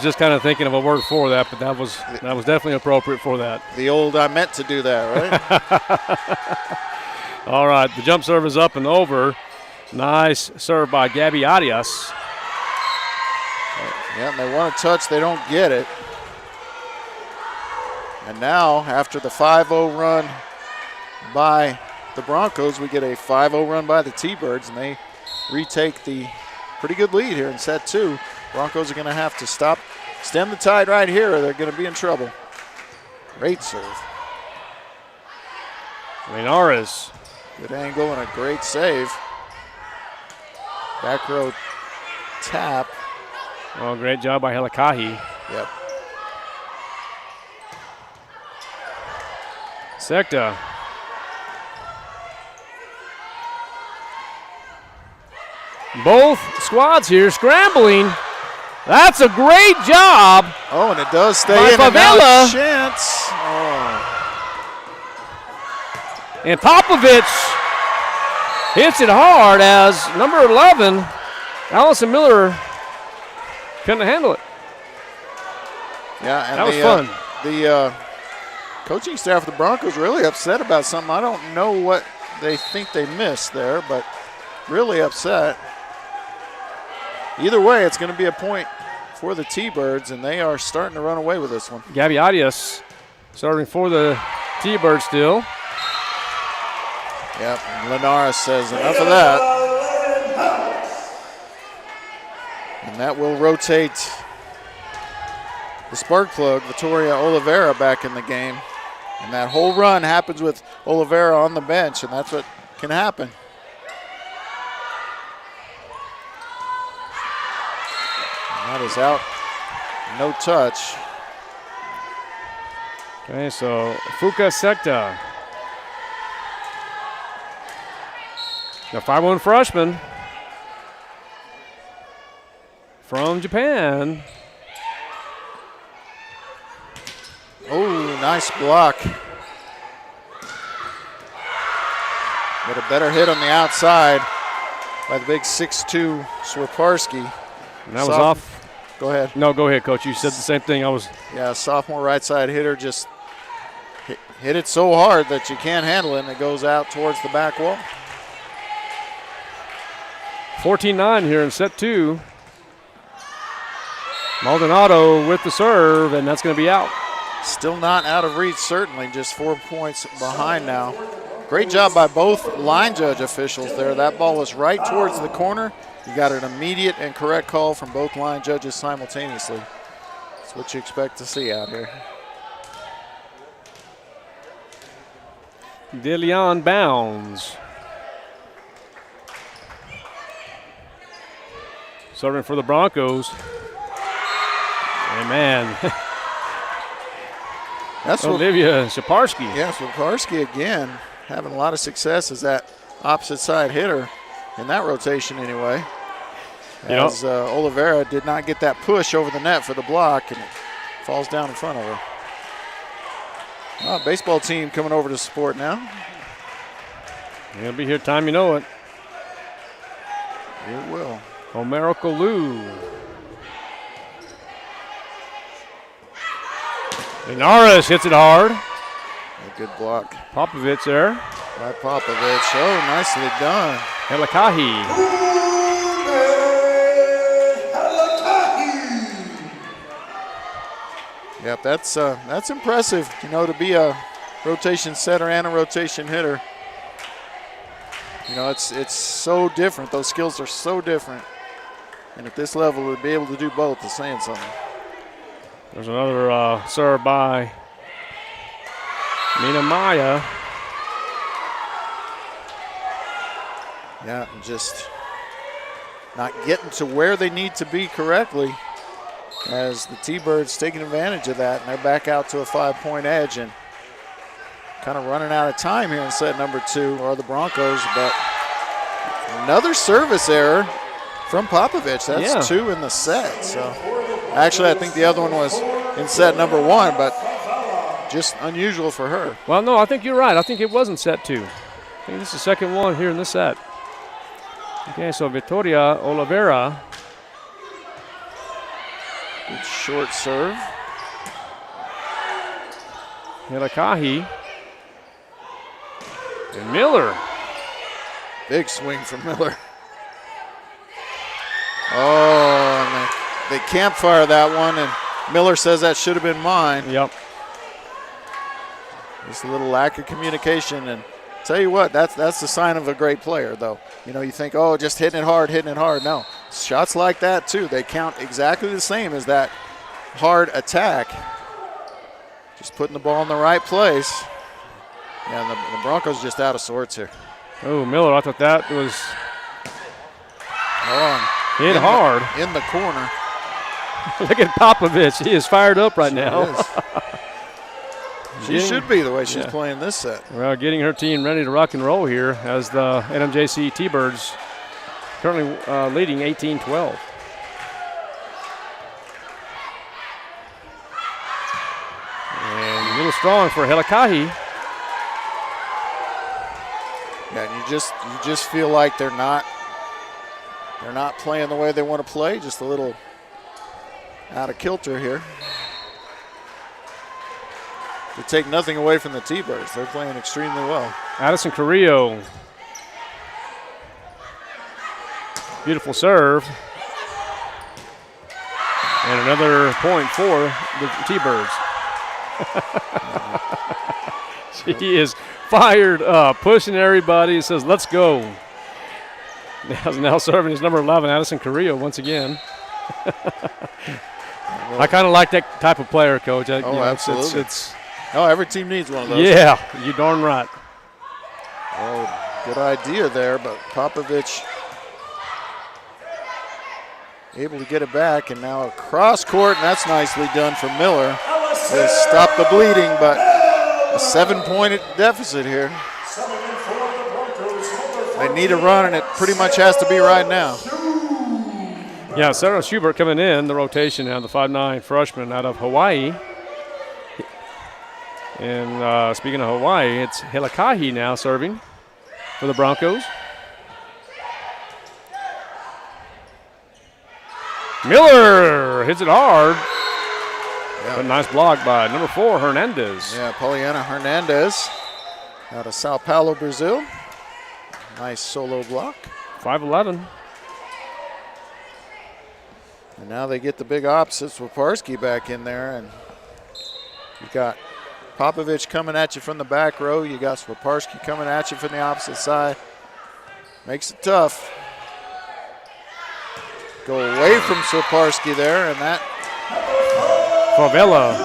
just kind of thinking of a word for that, but that was definitely appropriate for that. The old "I meant to do that," right? All right, the jump serve is up and over. Nice serve by Gabby Arias. Yeah, and they want to touch, they don't get it. And now, after the 5-0 run by the Broncos, we get a 5-0 run by the T-Birds, and they retake the pretty good lead here in set 2. Broncos are going to have to stem the tide right here, or they're going to be in trouble. Great serve. Linares. Good angle and a great save. Back row tap. Oh, great job by Helikahi. Yep. Secta. Both squads here scrambling. That's a great job. Oh, and it does stay by in. Favela. Chance. Oh. And Popovich hits it hard as number 11, Allison Miller couldn't handle it. Yeah, and that was fun. The coaching staff of the Broncos really upset about something. I don't know what they think they missed there, but really upset. Either way, it's going to be a point for the T-Birds, and they are starting to run away with this one. Gabby Arias serving for the T-Birds still. Yep, Linares says enough of that. And that will rotate the spark plug, Vittoria Oliveira, back in the game. And that whole run happens with Oliveira on the bench, and that's what can happen. And that is out, no touch. Okay, so Fuka Sekta, the 5'1" freshman from Japan. Oh, nice block. But a better hit on the outside by the big 6'2" Swiparski. And that was off. Go ahead. No, go ahead, Coach. You said the same thing. Yeah, sophomore right side hitter just hit it so hard that you can't handle it, and it goes out towards the back wall. 14-9 here in set 2. Maldonado with the serve, and that's going to be out. Still not out of reach, certainly. Just 4 points behind now. Great job by both line judge officials there. That ball was right towards the corner. You got an immediate and correct call from both line judges simultaneously. That's what you expect to see out here. DeLeon Bounds. Serving for the Broncos. And man, that's Olivia Swiparski. Yeah, Swiparski again having a lot of success as that opposite side hitter in that rotation anyway. As Oliveira did not get that push over the net for the block, and it falls down in front of her. Baseball team coming over to support now. He'll be here time you know it. It will. Homero Kalu. Linares hits it hard. A good block. Popovich there. By Popovich. Oh, nicely done. Helakahi. Yep, that's impressive, to be a rotation setter and a rotation hitter. It's so different. Those skills are so different. And at this level, to be able to do both is saying something. There's another serve by Mina Maya. Yeah, just not getting to where they need to be correctly, as the T-Birds taking advantage of that, and they're back out to a 5-point edge and kind of running out of time here in set number 2 are the Broncos, but another service error from Popovich. That's 2 in the set. So actually, I think the other one was in set number 1, but just unusual for her. Well, no, I think you're right. I think it was in set 2. I think this is the second one here in this set. Okay, so Vittoria Oliveira. Good short serve. Helakahi. And Miller. Big swing from Miller. Oh, and they campfire that one, and Miller says that should have been mine. Yep. Just a little lack of communication, and tell you what, that's the sign of a great player, though. You think, oh, just hitting it hard. No, shots like that, too, they count exactly the same as that hard attack. Just putting the ball in the right place. Yeah, the Broncos just out of sorts here. Oh, Miller, I thought that was hit hard. In the corner. Look at Popovich. He is fired up right now. She should be the way she's playing this set. Well, getting her team ready to rock and roll here as the NMJC T-Birds currently leading 18-12. And a little strong for Helakahi. Yeah, and you just feel like they're not They're not playing the way they want to play, just a little out of kilter here. To take nothing away from the T-Birds. They're playing extremely well. Addison Carrillo. Beautiful serve. And another point for the T-Birds. She is fired up, pushing everybody. Says, let's go. Now serving his number 11, Addison Carrillo, once again. I kind of like that type of player, Coach. Absolutely. Every team needs one of those. Yeah, you darn right. Oh, good idea there, but Popovich able to get it back, and now across court, and that's nicely done for Miller. They stop the bleeding, but a 7-point deficit here. They need a run, and it pretty much has to be right now. Yeah, Sarah Schubert coming in the rotation now, the 5'9" freshman out of Hawaii. And speaking of Hawaii, it's Helakahi now serving for the Broncos. Miller hits it hard. Yeah. But nice block by number 4, Hernandez. Yeah, Poliana Hernandez out of Sao Paulo, Brazil. Nice solo block. 5'11". And now they get the big opposites with Parsky back in there. And you got Popovich coming at you from the back row. You got Swaparski coming at you from the opposite side. Makes it tough. Go away from Swaparski there, and that. Favela.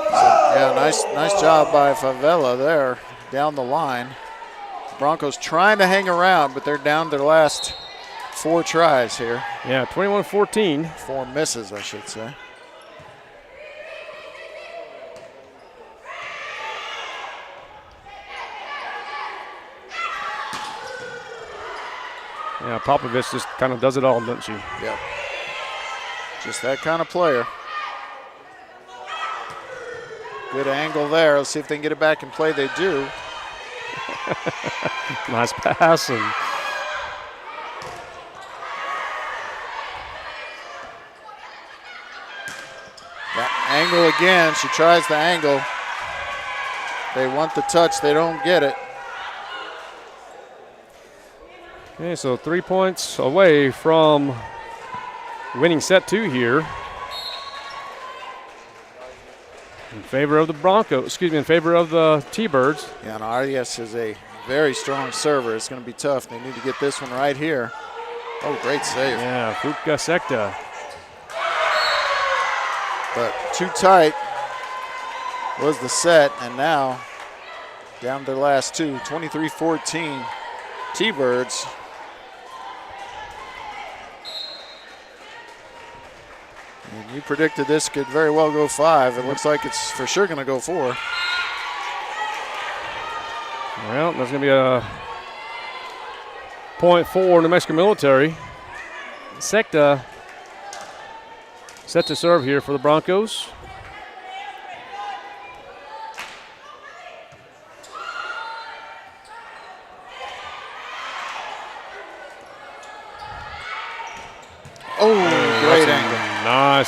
So, yeah, nice job by Favela there down the line. Broncos trying to hang around, but they're down their last 4 tries here. Yeah, 21-14. 4 misses, I should say. Yeah, Popovich just kind of does it all, doesn't she? Yep. Just that kind of player. Good angle there. Let's see if they can get it back in play. They do. Nice pass. And that angle again. She tries the angle. They want the touch. They don't get it. Okay, so 3 points away from winning set 2 here. In favor of the Broncos, in favor of the T-Birds. Yeah, and Arias is a very strong server. It's going to be tough. They need to get this one right here. Oh, great save. Yeah, Fuka Sekta. But too tight was the set, and now down to the last 2, 23-14 T-Birds. And you predicted this could very well go 5. It looks like it's for sure going to go 4. Well, there's going to be a point for New Mexico Military. Sekta set to serve here for the Broncos. Oh, great angle.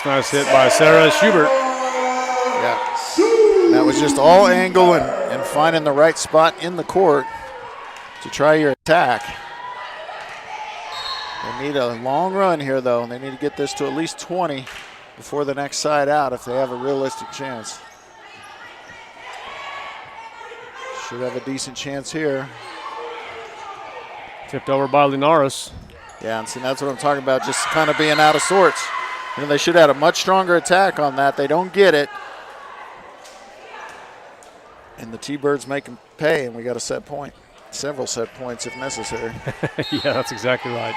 Nice hit by Sarah Schubert. Yeah, that was just all angle and finding the right spot in the court to try your attack. They need a long run here, though, and they need to get this to at least 20 before the next side out if they have a realistic chance. Should have a decent chance here. Tipped over by Linares. Yeah, and see, that's what I'm talking about, just kind of being out of sorts. You know, they should have had a much stronger attack on that. They don't get it. And the T-Birds make them pay, and we got a set point. Several set points if necessary. Yeah, that's exactly right.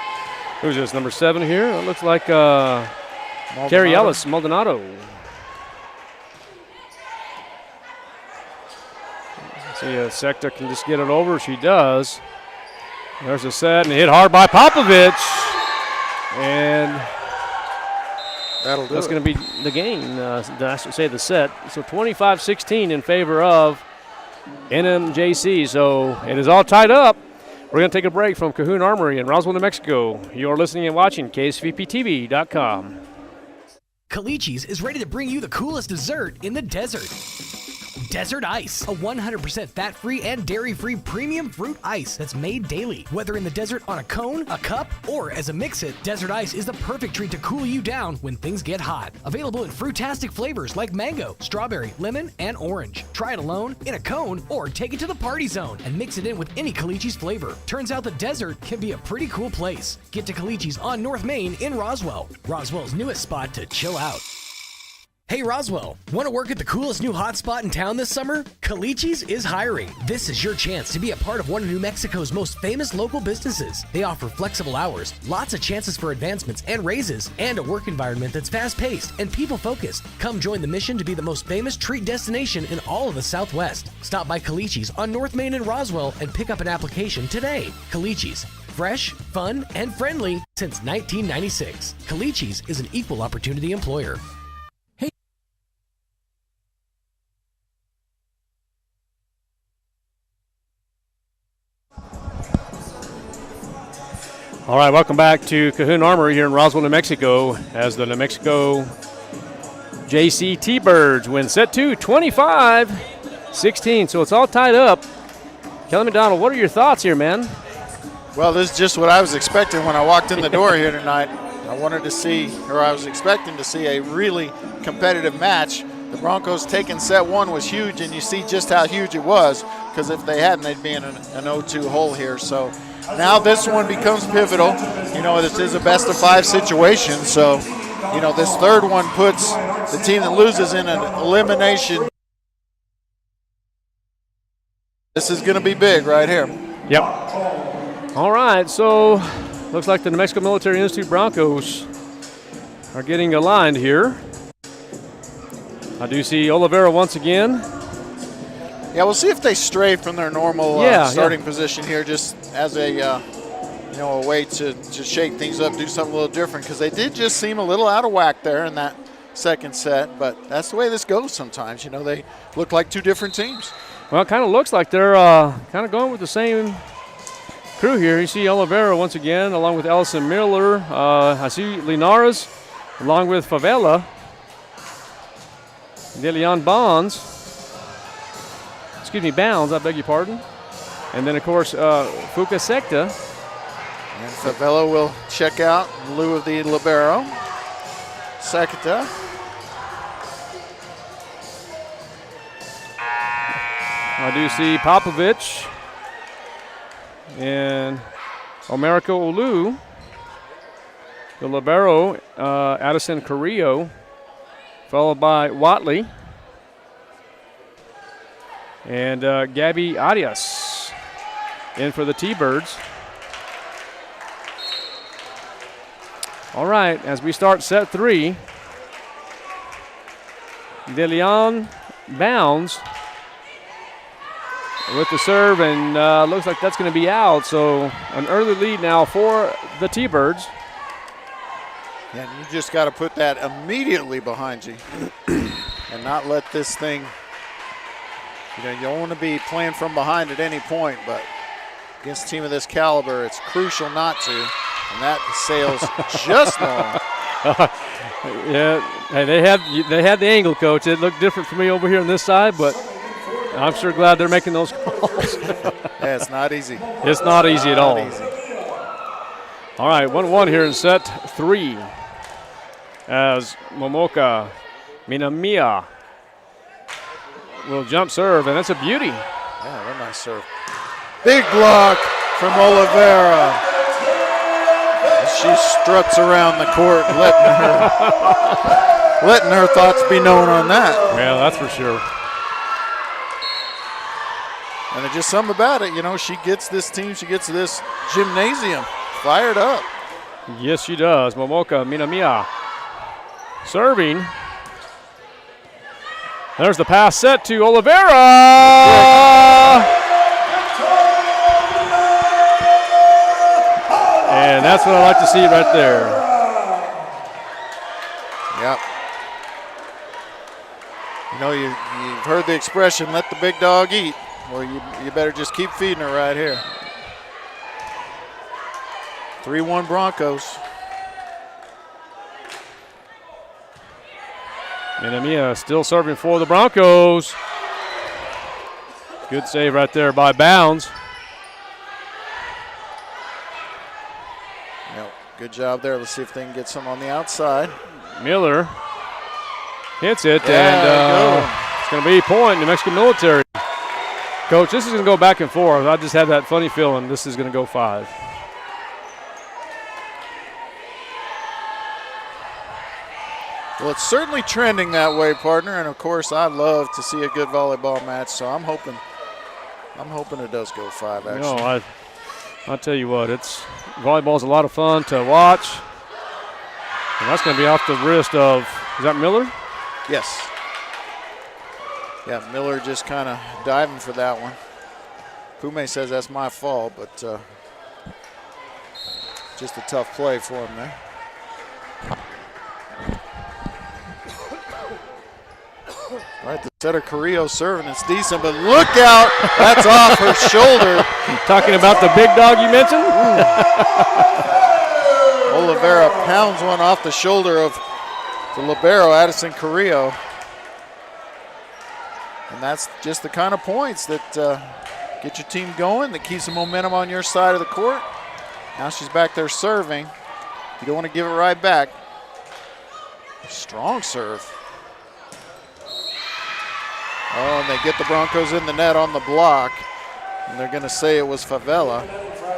Who's this, number 7 here? It looks like Carrie Ellis, Maldonado. See, Sekta can just get it over. She does. There's a set, and hit hard by Popovich. And that's going to be the game. I should say the set. So 25-16 in favor of NMJC. So it is all tied up. We're going to take a break from Cahoon Armory in Roswell, New Mexico. You're listening and watching KSVPTV.com. Calichi's is ready to bring you the coolest dessert in the desert. Desert Ice, a 100% fat-free and dairy-free premium fruit ice that's made daily. Whether in the desert on a cone, a cup, or as a mix-it, Desert Ice is the perfect treat to cool you down when things get hot. Available in fruitastic flavors like mango, strawberry, lemon, and orange. Try it alone, in a cone, or take it to the party zone and mix it in with any Calichi's flavor. Turns out the desert can be a pretty cool place. Get to Calichi's on North Main in Roswell, Roswell's newest spot to chill out. Hey Roswell, want to work at the coolest new hotspot in town this summer? Calichi's is hiring. This is your chance to be a part of one of New Mexico's most famous local businesses. They offer flexible hours, lots of chances for advancements and raises, and a work environment that's fast-paced and people-focused. Come join the mission to be the most famous treat destination in all of the Southwest. Stop by Calichi's on North Main in Roswell and pick up an application today. Calichi's. Fresh, fun, and friendly since 1996. Calichi's is an equal opportunity employer. All right, welcome back to Cahoon Armory here in Roswell, New Mexico, as the New Mexico JC T-Birds win set 2, 25-16. So it's all tied up. Kelly McDonald, what are your thoughts here, man? Well, this is just what I was expecting when I walked in the door here tonight. I wanted to see, or I was expecting to see, a really competitive match. The Broncos taking set 1 was huge, and you see just how huge it was, because if they hadn't, they'd be in an 0-2 hole here. So now this one becomes pivotal. You know, this is a best-of-5 situation, so, you know, this third one puts the team that loses in an elimination. This is going to be big right here. Yep. All right, so looks like the New Mexico Military Institute Broncos are getting aligned here. I do see Oliveira once again. Yeah, we'll see if they stray from their normal starting position here, just as a you know, a way to shake things up, do something a little different, because they did just seem a little out of whack there in that second set. But that's the way this goes sometimes. You know, they look like two different teams. Well, it kind of looks like they're kind of going with the same crew here. You see Oliveira once again, along with Allison Miller. I see Linares, along with Favela. DeLeon Bounds, I beg your pardon. And then, of course, Fuca Secta. And Favela will check out in lieu of the libero. Secta. I do see Popovich and Omerico Olu. The libero, Addison Carrillo, followed by Watley. And Gabby Arias in for the T-Birds. All right, as we start set 3, DeLeon Bounds with the serve, and looks like that's going to be out. So an early lead now for the T-Birds. And you just got to put that immediately behind you and not let this thing, you know, you don't want to be playing from behind at any point, but against a team of this caliber, it's crucial not to. And that sails just long. Yeah, hey, they had the angle, coach. It looked different for me over here on this side, but I'm sure glad they're making those calls. Yeah, it's not easy. It's not easy at all. Easy. All right, 1-1 here in set 3 as Momoka Minamiya will jump serve, and that's a beauty. Yeah, what a nice serve. Big block from Oliveira. She struts around the court, letting her thoughts be known on that. Yeah, that's for sure. And there's just something about it, you know, she gets this team, she gets this gymnasium fired up. Yes, she does. Momoka Minamiya serving. There's the pass set to Oliveira. And that's what I like to see right there. Yep. You know, you've heard the expression, let the big dog eat. Well, you better just keep feeding her right here. 3-1 Broncos. NMMI still serving for the Broncos. Good save right there by Bounds. Yep, good job there. Let's see if they can get some on the outside. Miller hits it, Yeah, and it's going to be a point, New Mexico Military. Coach, this is going to go back and forth. I just had that funny feeling this is going to go 5. Well, it's certainly trending that way, partner, and of course I love to see a good volleyball match, so I'm hoping it does go 5, actually. No, I'll tell you what, volleyball's a lot of fun to watch. And that's going to be off the wrist of, is that Miller? Yes. Yeah, Miller just kind of diving for that one. Pume says that's my fault, but just a tough play for him there. All right, the setter Carrillo serving. It's decent, but look out. That's off her shoulder. Talking about the big dog you mentioned? Oliveira pounds one off the shoulder of the libero, Addison Carrillo. And that's just the kind of points that get your team going, that keeps the momentum on your side of the court. Now she's back there serving. You don't want to give it right back. Strong serve. Oh, and they get the Broncos in the net on the block. And they're going to say it was Favela.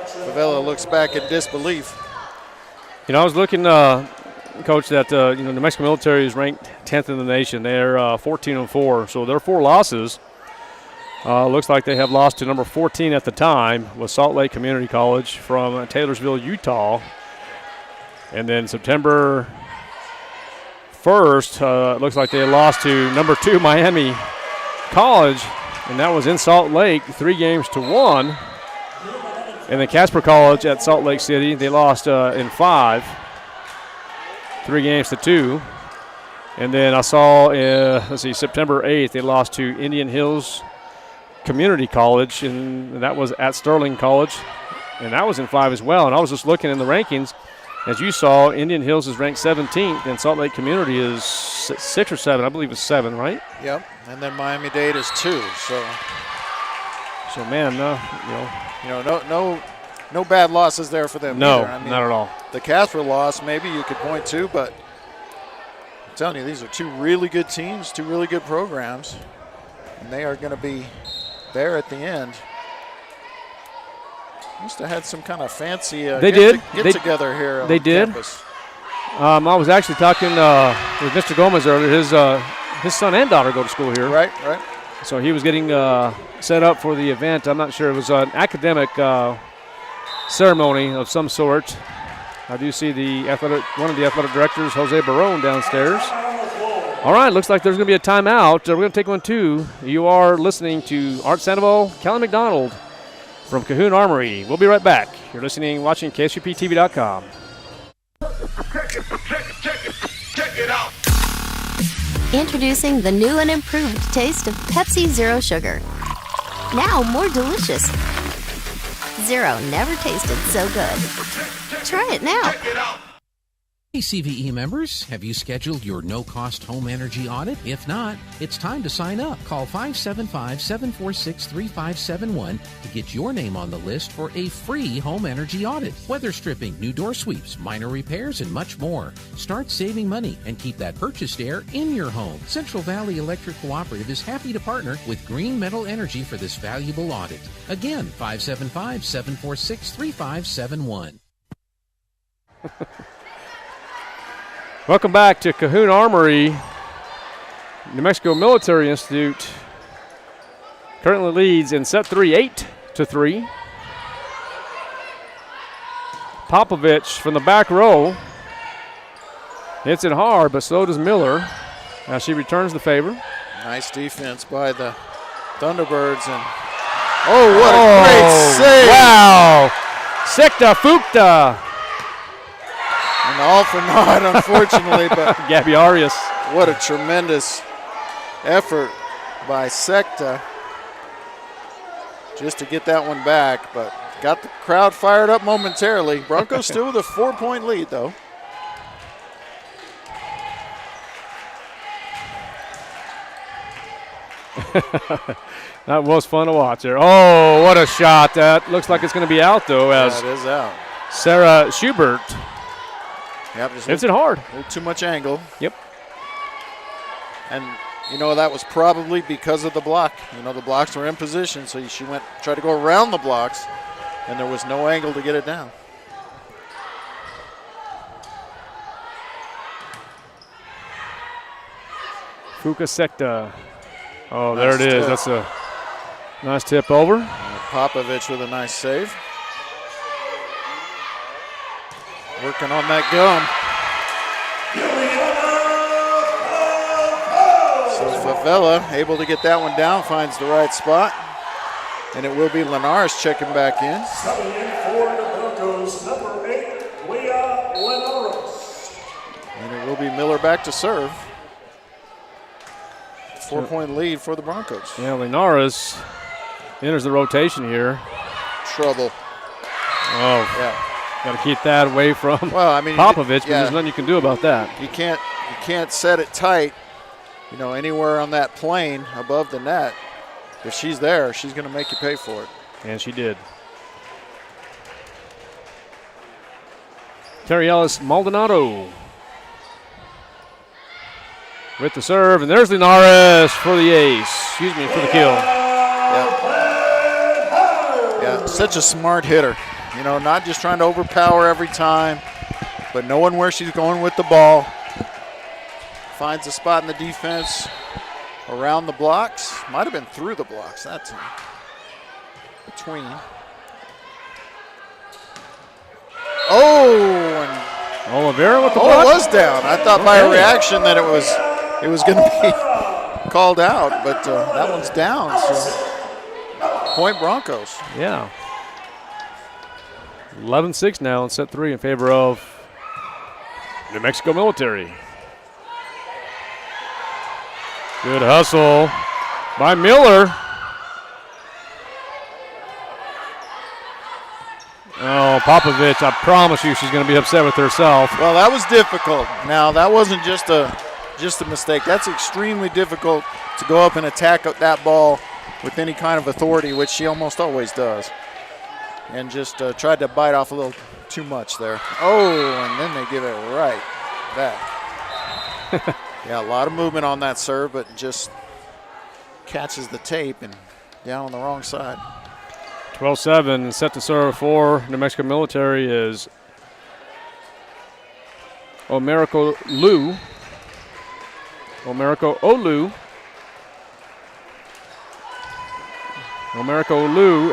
Favela looks back in disbelief. You know, I was looking, Coach, that New Mexico Military is ranked 10th in the nation. They're 14-4, so their 4 losses. Looks like they have lost to number 14 at the time, was Salt Lake Community College from Taylorsville, Utah. And then September 1st, it looks like they lost to number 2 Miami College, and that was in Salt Lake, 3-1. And then Casper College at Salt Lake City, they lost in 5, 3-2. And then I saw, September 8th, they lost to Indian Hills Community College, and that was at Sterling College, and that was in 5 as well. And I was just looking in the rankings. As you saw, Indian Hills is ranked 17th, and Salt Lake Community is 6 or 7. I believe it's 7, right? Yep, and then Miami-Dade is 2. So man, no bad losses there for them. No, either. I mean, not at all. The Casper loss, maybe you could point to, but I'm telling you, these are 2 really good teams, 2 really good programs, and they are going to be there at the end. Must have had some kind of fancy get together here on campus. I was actually talking with Mr. Gomez earlier. His son and daughter go to school here. Right. So he was getting set up for the event. I'm not sure. It was an academic ceremony of some sort. I do see one of the athletic directors, Jose Barone, downstairs. All right, looks like there's going to be a timeout. We're going to take one, too. You are listening to Art Sandoval, Callie McDonald from Cahoon Armory. We'll be right back. You're watching KSUPTV.com. Check it out. Introducing the new and improved taste of Pepsi Zero Sugar. Now more delicious. Zero never tasted so good. Try it now. Hey CVE members, have you scheduled your no-cost home energy audit? If not, it's time to sign up. Call 575-746-3571 to get your name on the list for a free home energy audit. Weather stripping, new door sweeps, minor repairs, and much more. Start saving money and keep that purchased air in your home. Central Valley Electric Cooperative is happy to partner with Green Metal Energy for this valuable audit. Again, 575-746-3571. Welcome back to Cahoon Armory. New Mexico Military Institute currently leads in set 3, 8-3. Popovich from the back row hits it hard, but so does Miller. Now she returns the favor. Nice defense by the Thunderbirds. And what a great save. Wow. Sekta Fukta. And all for naught, unfortunately, but Gabby Arias. What a tremendous effort by Sekta just to get that one back. But got the crowd fired up momentarily. Broncos still with a 4-point lead, though. That was fun to watch there. Oh, what a shot. That looks like it's going to be out, though, as it is out. Sarah Schubert hits it hard. A little too much angle. Yep. And, that was probably because of the block. The blocks were in position, so she tried to go around the blocks, and there was no angle to get it down. Fuka Sekta. Oh, there it is. That's a nice tip over. And Popovich with a nice save. Working on that gum. So Favela able to get that one down, finds the right spot. And it will be Linares checking back in. Stepping in for the Broncos, number 8, Leah Linares. And it will be Miller back to serve. 4-point lead for the Broncos. Yeah, Linares enters the rotation here. Trouble. Oh, yeah. Got to keep that away from Popovich, but there's nothing you can do about that. You can't set it tight, anywhere on that plane above the net. If she's there, she's going to make you pay for it. And she did. Terry Ellis Maldonado with the serve, and there's Linares for the ace. For the kill. Yeah, such a smart hitter. Not just trying to overpower every time, but knowing where she's going with the ball. Finds a spot in the defense around the blocks. Might have been through the blocks. That's between. Oh, and Oliveira with the block? It was down. I thought by a reaction that it was going to be called out, but that one's down. So point Broncos. Yeah. 11-6 now in set 3 in favor of New Mexico Military. Good hustle by Miller. Oh, Popovich, I promise you she's going to be upset with herself. Well, that was difficult. Now, that wasn't just a mistake. That's extremely difficult to go up and attack that ball with any kind of authority, which she almost always does. And just tried to bite off a little too much there. Oh, and then they give it right back. Yeah, a lot of movement on that serve, but just catches the tape and down on the wrong side. 12-7, and set to serve for New Mexico Military is Omeriko Olu. Omeriko Olu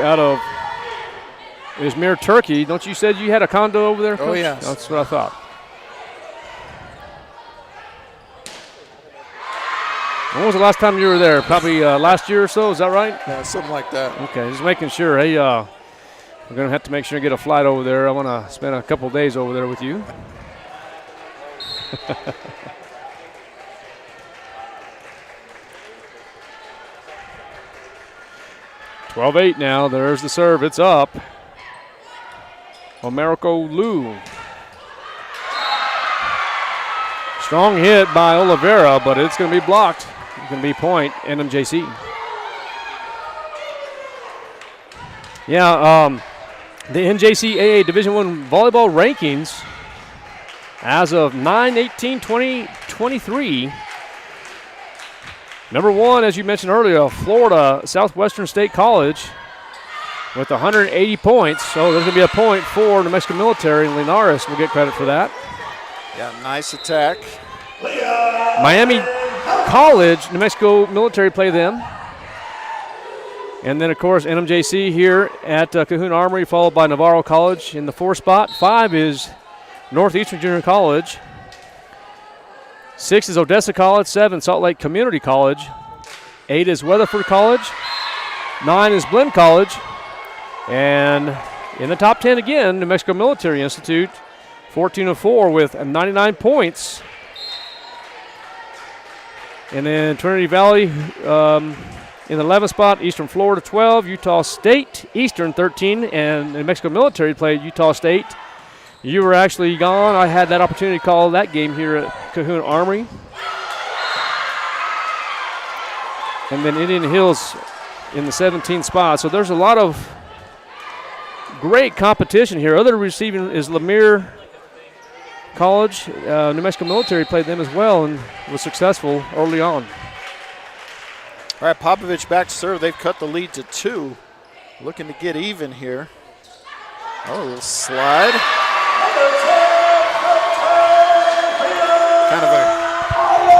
out of Izmir, Turkey. Don't you said you had a condo over there, Coach? Oh, yes. That's what I thought. When was the last time you were there? Probably last year or so, is that right? Yeah, something like that. Okay, just making sure. Hey, we're going to have to make sure and get a flight over there. I want to spend a couple days over there with you. (12-8) now. There's the serve. It's up. Omeriko Olu. Strong hit by Oliveira, but it's going to be blocked. It's going to be point NMJC. Yeah, the NJCAA Division I volleyball rankings as of 9/18/2023. Number 1, as you mentioned earlier, Florida Southwestern State College with 180 points. So there's going to be a point for New Mexico Military, and Linares will get credit for that. Yeah, nice attack. Miami College, New Mexico Military play them. And then, of course, NMJC here at Cahoon Armory, followed by Navarro College in the 4 spot. 5 is Northeastern Junior College. 6 is Odessa College. 7, Salt Lake Community College. 8 is Weatherford College. 9 is Blinn College. And in the top 10 again, New Mexico Military Institute, 14-4 with 99 points. And then Trinity Valley In the 11th spot, Eastern Florida 12, Utah State, Eastern 13, and New Mexico Military played Utah State. You were actually gone. I had that opportunity to call that game here at Cahoon Armory. And then Indian Hills in the 17th spot. So there's a lot of great competition here. Other receiving is Lemire College. New Mexico Military played them as well and was successful early on. All right, Popovich back to serve. They've cut the lead to 2. Looking to get even here. Oh, a little slide.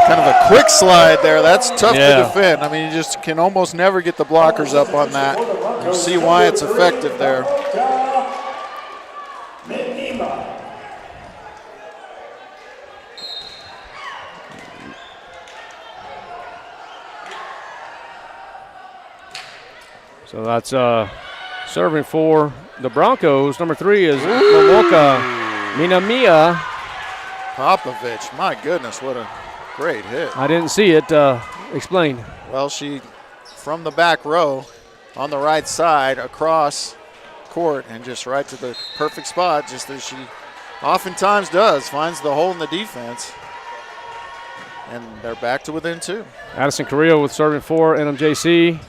Kind of a quick slide there. That's tough to defend. I mean, you just can almost never get the blockers up on that. You see why it's effective there. So that's serving for the Broncos. Number 3 is Momoka Minamiya. Popovich, my goodness, what a great hit. I didn't see it. Explain. Well, she, from the back row, on the right side, across court, and just right to the perfect spot, just as she oftentimes does, finds the hole in the defense. And they're back to within 2. Addison Carrillo with serving for NMJC.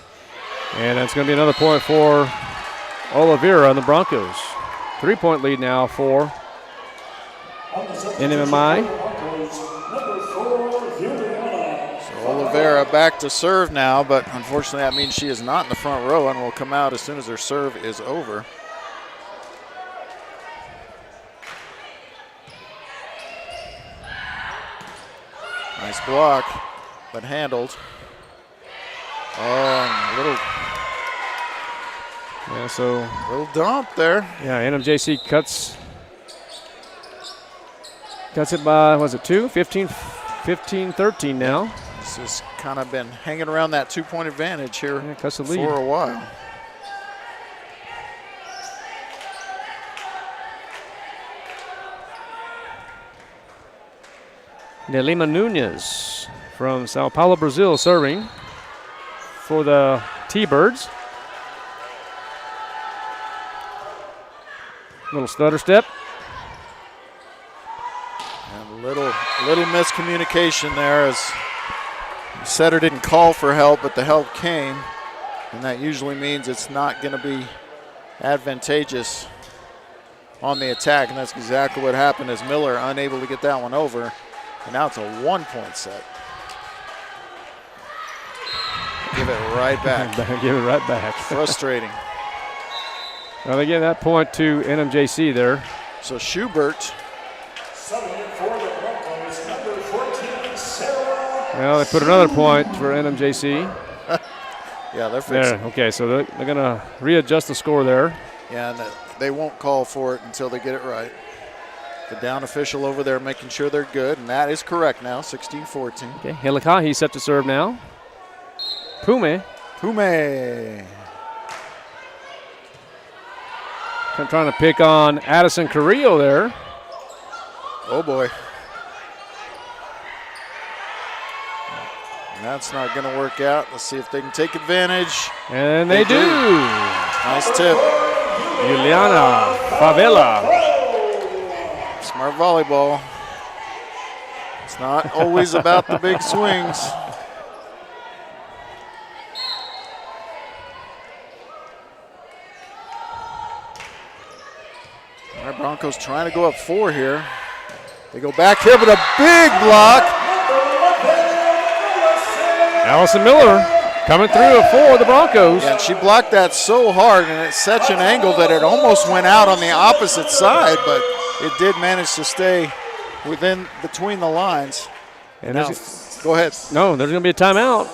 And it's going to be another point for Oliveira and the Broncos. 3-point lead now for NMMI. So Oliveira back to serve now, but unfortunately that means she is not in the front row and will come out as soon as her serve is over. Nice block, but handled. Oh, little dump there. Yeah, NMJC cuts it by, was it 2? 15-13 now. This has kind of been hanging around that 2-point advantage here cuts the lead for a while. Nelima Nunez from Sao Paulo, Brazil, serving for the T-Birds. Little stutter step. And little miscommunication there, as the setter didn't call for help, but the help came. And that usually means it's not going to be advantageous on the attack. And that's exactly what happened, as Miller unable to get that one over. And now it's a 1-point set. Give it right back. Give it right back. Frustrating. Well, they give that point to NMJC there. So Schubert. Well, they put another point for NMJC. Yeah, they're fixing. There. Okay, so they're going to readjust the score there. Yeah, and they won't call for it until they get it right. The down official over there making sure they're good, and that is correct now, 16-14. Okay, Hilikahi set to serve now. Pume. I'm trying to pick on Addison Carrillo there. Oh, boy. And that's not going to work out. Let's see if they can take advantage. And they do. Nice tip. Juliana Favela. Smart volleyball. It's not always about the big swings. All right, Broncos trying to go up 4 here. They go back here, but a big block. Allison Miller coming through at 4 the Broncos. Yeah, and she blocked that so hard, and it's such an angle that it almost went out on the opposite side, but it did manage to stay between the lines. And now, go ahead. No, there's going to be a timeout.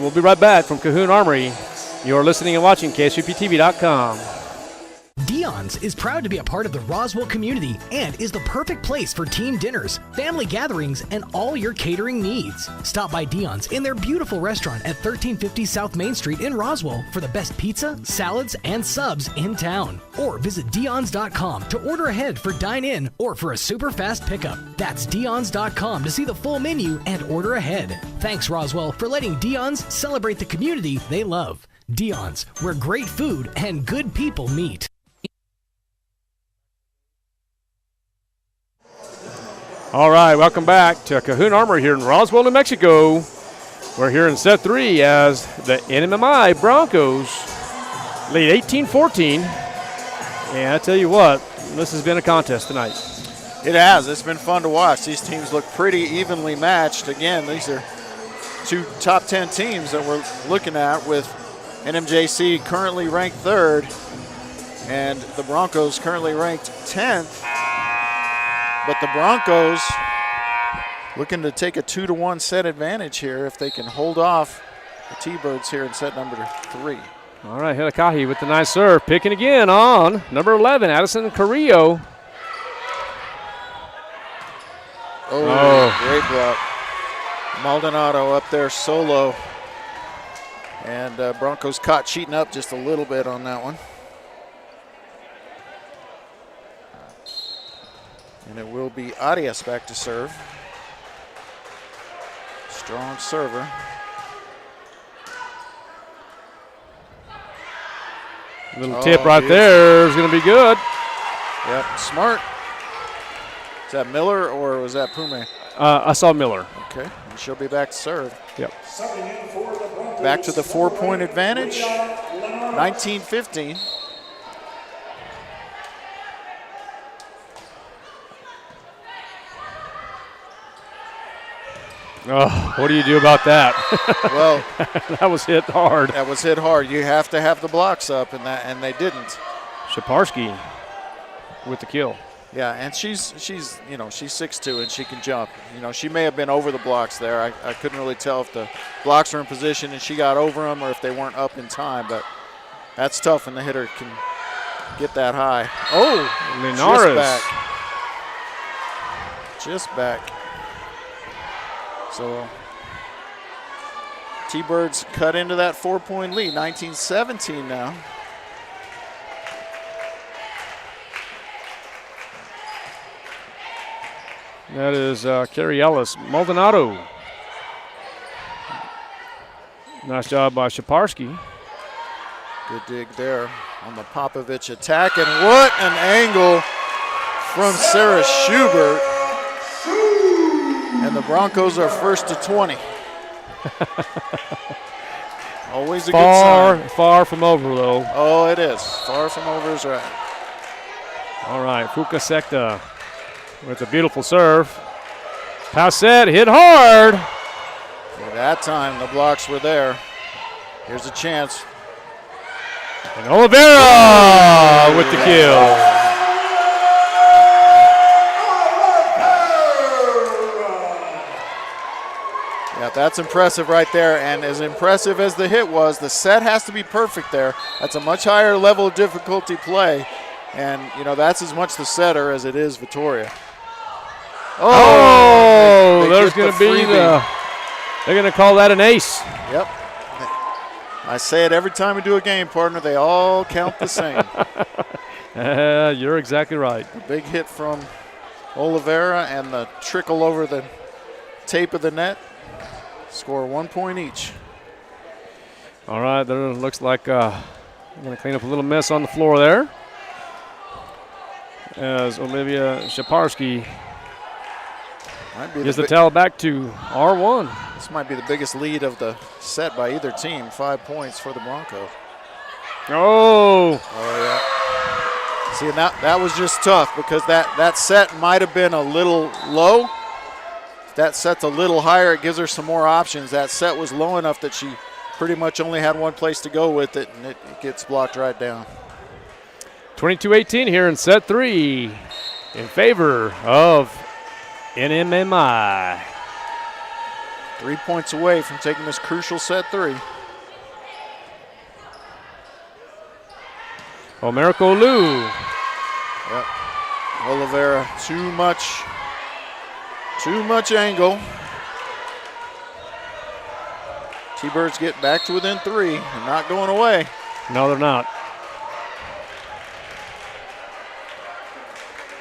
We'll be right back from Cahoon Armory. You're listening and watching KSUPTV.com. Dion's is proud to be a part of the Roswell community and is the perfect place for team dinners, family gatherings, and all your catering needs. Stop by Dion's in their beautiful restaurant at 1350 South Main Street in Roswell for the best pizza, salads, and subs in town. Or visit Dion's.com to order ahead for dine-in or for a super fast pickup. That's Dion's.com to see the full menu and order ahead. Thanks, Roswell, for letting Dion's celebrate the community they love. Dion's, where great food and good people meet. All right, welcome back to Cahoon Armory here in Roswell, New Mexico. We're here in set 3 as the NMMI Broncos lead 18-14. And I tell you what, this has been a contest tonight. It has. It's been fun to watch. These teams look pretty evenly matched. Again, these are two top 10 teams that we're looking at, with NMJC currently ranked 3rd and the Broncos currently ranked 10th. But the Broncos looking to take a 2-1 set advantage here if they can hold off the T-Birds here in set number 3. All right, Hilakahi with the nice serve. Picking again on number 11, Addison Carrillo. Oh, great block. Maldonado up there solo. And Broncos caught cheating up just a little bit on that one. And it will be Arias back to serve. Strong server. Little tip right there is going to be good. Yep, smart. Is that Miller or was that Pume? I saw Miller. Okay, and she'll be back to serve. Yep. Back to the 4-point advantage, 19-15. Oh, what do you do about that? Well, that was hit hard. That was hit hard. You have to have the blocks up, and they didn't. Shaparsky with the kill. Yeah, and she's 6'2" and she can jump. You know, she may have been over the blocks there. I couldn't really tell if the blocks were in position and she got over them or if they weren't up in time, but that's tough when the hitter can get that high. Oh, Linares. Just back. So T-Birds cut into that 4-point lead, 19-17 now. That is Carrie Ellis. Maldonado. Nice job by Shaparsky. Good dig there on the Popovich attack. And what an angle from Sarah Schubert. And the Broncos are first to 20. Always a good sign. Far from over, though. Oh, it is. Far from over is right. All right, Fuka Sekta with a beautiful serve. Pass set, hit hard. At that time, the blocks were there. Here's a chance. And Oliveira with the kill. Yeah, that's impressive right there. And as impressive as the hit was, the set has to be perfect there. That's a much higher level of difficulty play. And, you know, that's as much the setter as it is Vittoria. Oh, there's going to be they're going to call that an ace. Yep. I say it every time we do a game, partner. They all count the same. You're exactly right. The big hit from Oliveira and the trickle over the tape of the net. Score 1 point each. All right, there looks like I'm going to clean up a little mess on the floor there. As Olivia Shaparsky gives the towel back to R1. This might be the biggest lead of the set by either team. 5 points for the Broncos. Oh, yeah. See, that was just tough because that set might have been a little low. If that set's a little higher, it gives her some more options. That set was low enough that she pretty much only had one place to go with it, and it gets blocked right down. 22-18 here in set 3 in favor of NMMI. 3 points away from taking this crucial set 3. Omerico Lou. Yep. Oliveira, too much angle. T-Birds get back to within 3 and not going away. No, they're not.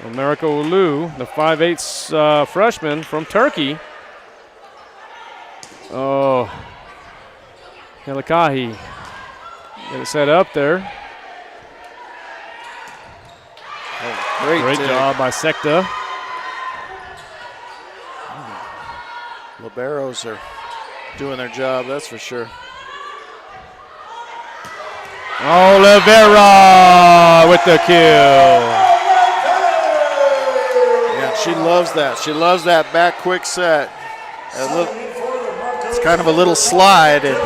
Omerico Lou, the 5'8" freshman from Turkey. Oh, Helikahi. Get it set up there. Oh, great job by Sekta. Liberos are doing their job, that's for sure. Oliveira with the kill. Yeah, she loves that. She loves that back quick set. It's kind of a little slide, and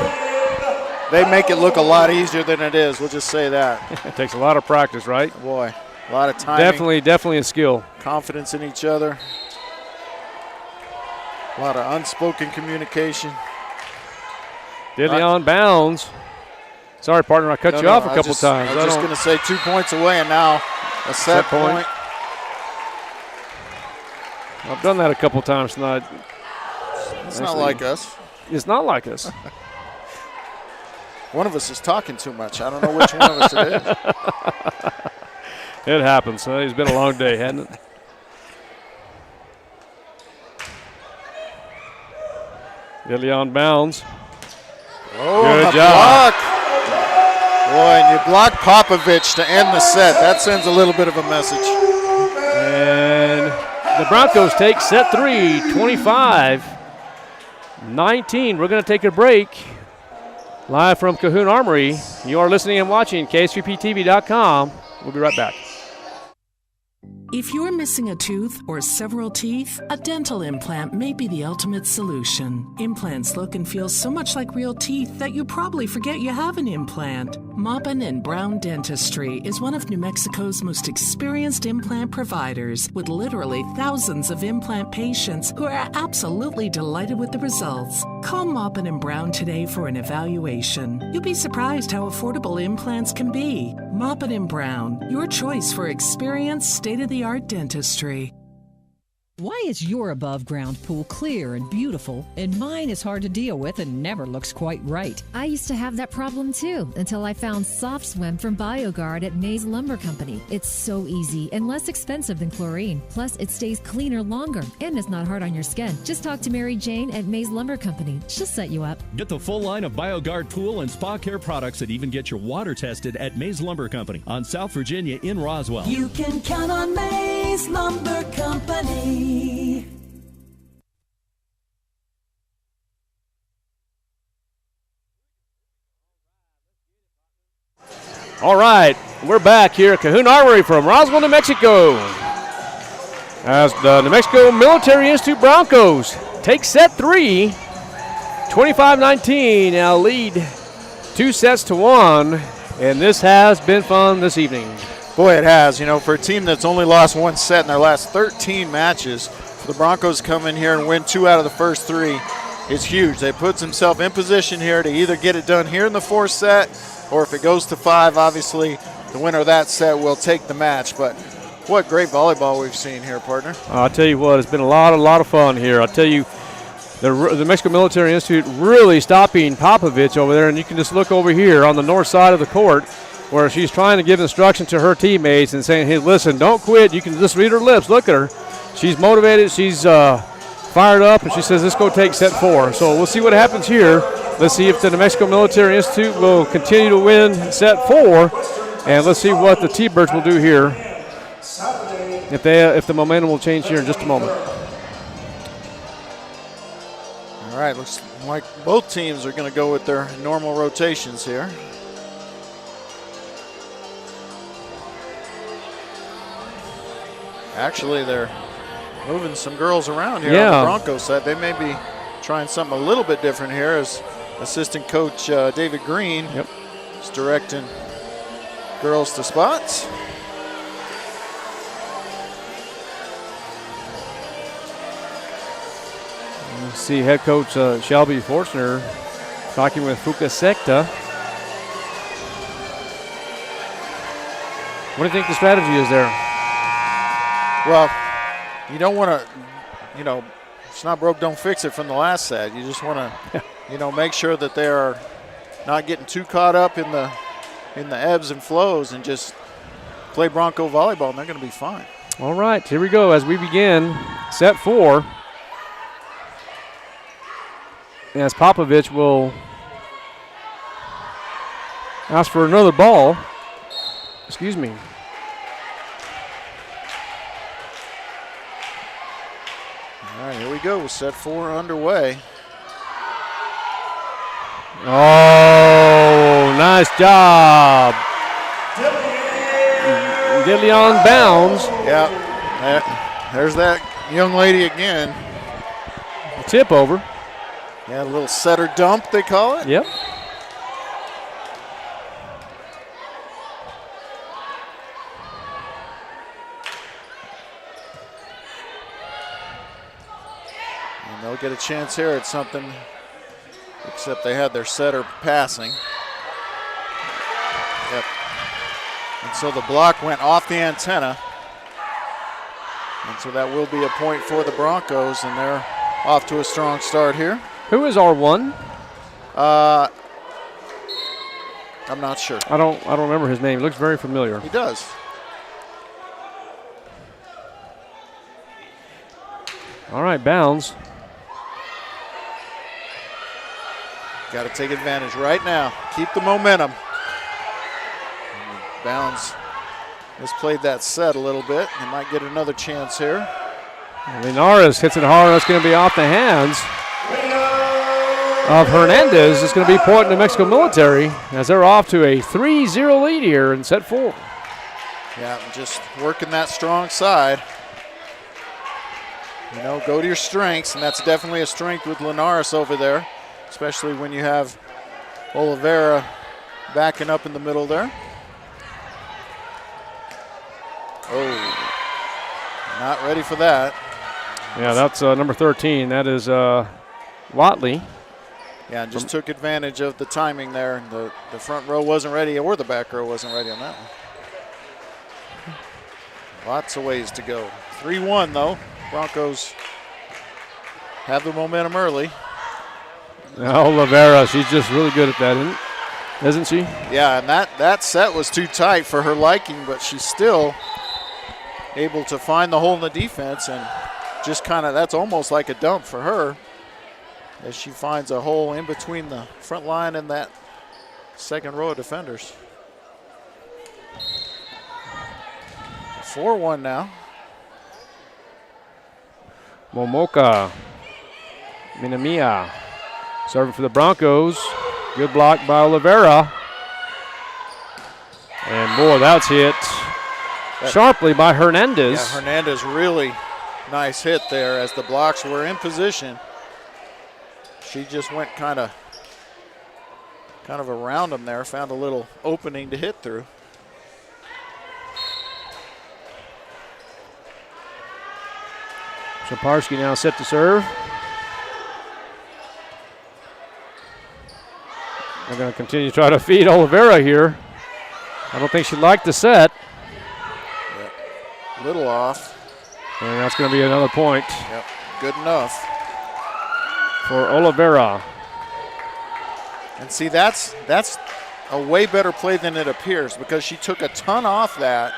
they make it look a lot easier than it is. We'll just say that. It takes a lot of practice, right? Boy, a lot of timing. Definitely a skill. Confidence in each other. A lot of unspoken communication. Dillion bounds. Sorry, partner, I cut you off a couple times. I was just going to say 2 points away, and now a set point. I've done that a couple times tonight. It's not like us. It's not like us. One of us is talking too much. I don't know which one of us it is. It happens. It's been a long day, hasn't it? Dillion bounds. Oh, good block. job. Boy, and you block Popovich to end the set. That sends a little bit of a message. And the Broncos take set 3, 25-19. We're going to take a break. Live from Cahoon Armory. You are listening and watching KSVPTV.com. We'll be right back. If you're missing a tooth or several teeth, a dental implant may be the ultimate solution. Implants look and feel so much like real teeth that you probably forget you have an implant. Maupin and Brown Dentistry is one of New Mexico's most experienced implant providers, with literally thousands of implant patients who are absolutely delighted with the results. Call Maupin and Brown today for an evaluation. You'll be surprised how affordable implants can be. Maupin and Brown, your choice for experienced, state-of-the-art dentistry. Why is your above-ground pool clear and beautiful, and mine is hard to deal with and never looks quite right? I used to have that problem too, until I found Soft Swim from BioGuard at Mays Lumber Company. It's so easy and less expensive than chlorine. Plus, it stays cleaner longer and is not hard on your skin. Just talk to Mary Jane at Mays Lumber Company. She'll set you up. Get the full line of BioGuard pool and spa care products and even get your water tested at Mays Lumber Company on South Virginia in Roswell. You can count on Mays Lumber Company. All right, we're back here at Cahoon Armory from Roswell, New Mexico, as the New Mexico Military Institute Broncos take set 3, 25-19. Now lead 2-1, and this has been fun this evening. Boy, it has. You know, for a team that's only lost 1 set in their last 13 matches, for the Broncos come in here and win 2 out of the first 3 is huge. They put themselves in position here to either get it done here in the 4th set, or if it goes to 5, obviously the winner of that set will take the match. But what great volleyball we've seen here, partner. I'll tell you what, it's been a lot of fun here. I'll tell you, the Mexico Military Institute really stopping Popovich over there, and you can just look over here on the north side of the court where she's trying to give instruction to her teammates and saying, hey, listen, don't quit. You can just read her lips. Look at her. She's motivated. She's fired up, and she says, let's go take set 4. So we'll see what happens here. Let's see if the New Mexico Military Institute will continue to win set 4, and let's see what the T-Birds will do here. If the momentum will change here in just a moment. All right, looks like both teams are going to go with their normal rotations here. Actually, they're moving some girls around here on the Broncos side. They may be trying something a little bit different here as assistant coach David Green is directing girls to spots. Let's see head coach Shelby Forstner talking with Fuka Sekta. What do you think the strategy is there? Well, you don't want to, it's not broke, don't fix it from the last set. You just want to, make sure that they are not getting too caught up in the ebbs and flows and just play Bronco volleyball, and they're going to be fine. All right, here we go as we begin set 4. As Popovich will ask for another ball. Excuse me. All right, here we go. Set 4 underway. Oh, nice job. Diddley on bounds. Yeah, there's that young lady again. Tip over. Yeah, a little setter dump, they call it. Yep. And they'll get a chance here at something, except they had their setter passing. Yep. And so the block went off the antenna. And so that will be a point for the Broncos, and they're off to a strong start here. Who is R1? I'm not sure. I don't remember his name. He looks very familiar. He does. All right, bounds. Got to take advantage right now. Keep the momentum. Bounds has played that set a little bit. They might get another chance here. Linares hits it hard. That's going to be off the hands of Hernandez. It's going to be point New Mexico Military as they're off to a 3-0 lead here in set 4. Yeah, just working that strong side. Go to your strengths, and that's definitely a strength with Linares over there, especially when you have Oliveira backing up in the middle there. Oh, not ready for that. Yeah, that's number 13. That is Watley. Yeah, and just took advantage of the timing there. The front row wasn't ready, or the back row wasn't ready on that one. Lots of ways to go. 3-1, though. Broncos have the momentum early. Now Oliveira, she's just really good at that, isn't she? Yeah, and that set was too tight for her liking, but she's still able to find the hole in the defense, and just that's almost like a dump for her as she finds a hole in between the front line and that second row of defenders. 4-1 now. Momoka Minamiya serving for the Broncos. Good block by Oliveira. And boy, that's hit sharply by Hernandez. Yeah, Hernandez really nice hit there as the blocks were in position. She just went kind of around them there, found a little opening to hit through. Saparski now set to serve. They're going to continue to try to feed Oliveira here. I don't think she liked the set. Yep. Little off. And that's going to be another point. Yep, good enough. For Oliveira. And see, that's a way better play than it appears, because she took a ton off that.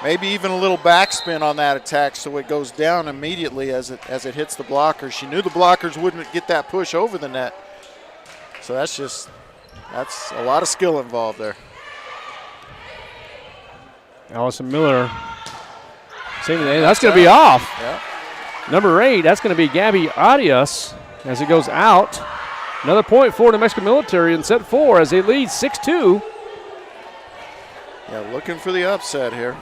Maybe even a little backspin on that attack so it goes down immediately as it hits the blockers. She knew the blockers wouldn't get that push over the net. So that's a lot of skill involved there. Allison Miller. That's going to be off. Yeah. Number 8, that's going to be Gabby Arias as it goes out. Another point for New Mexico Military in set 4 as they lead 6-2. Yeah, looking for the upset here.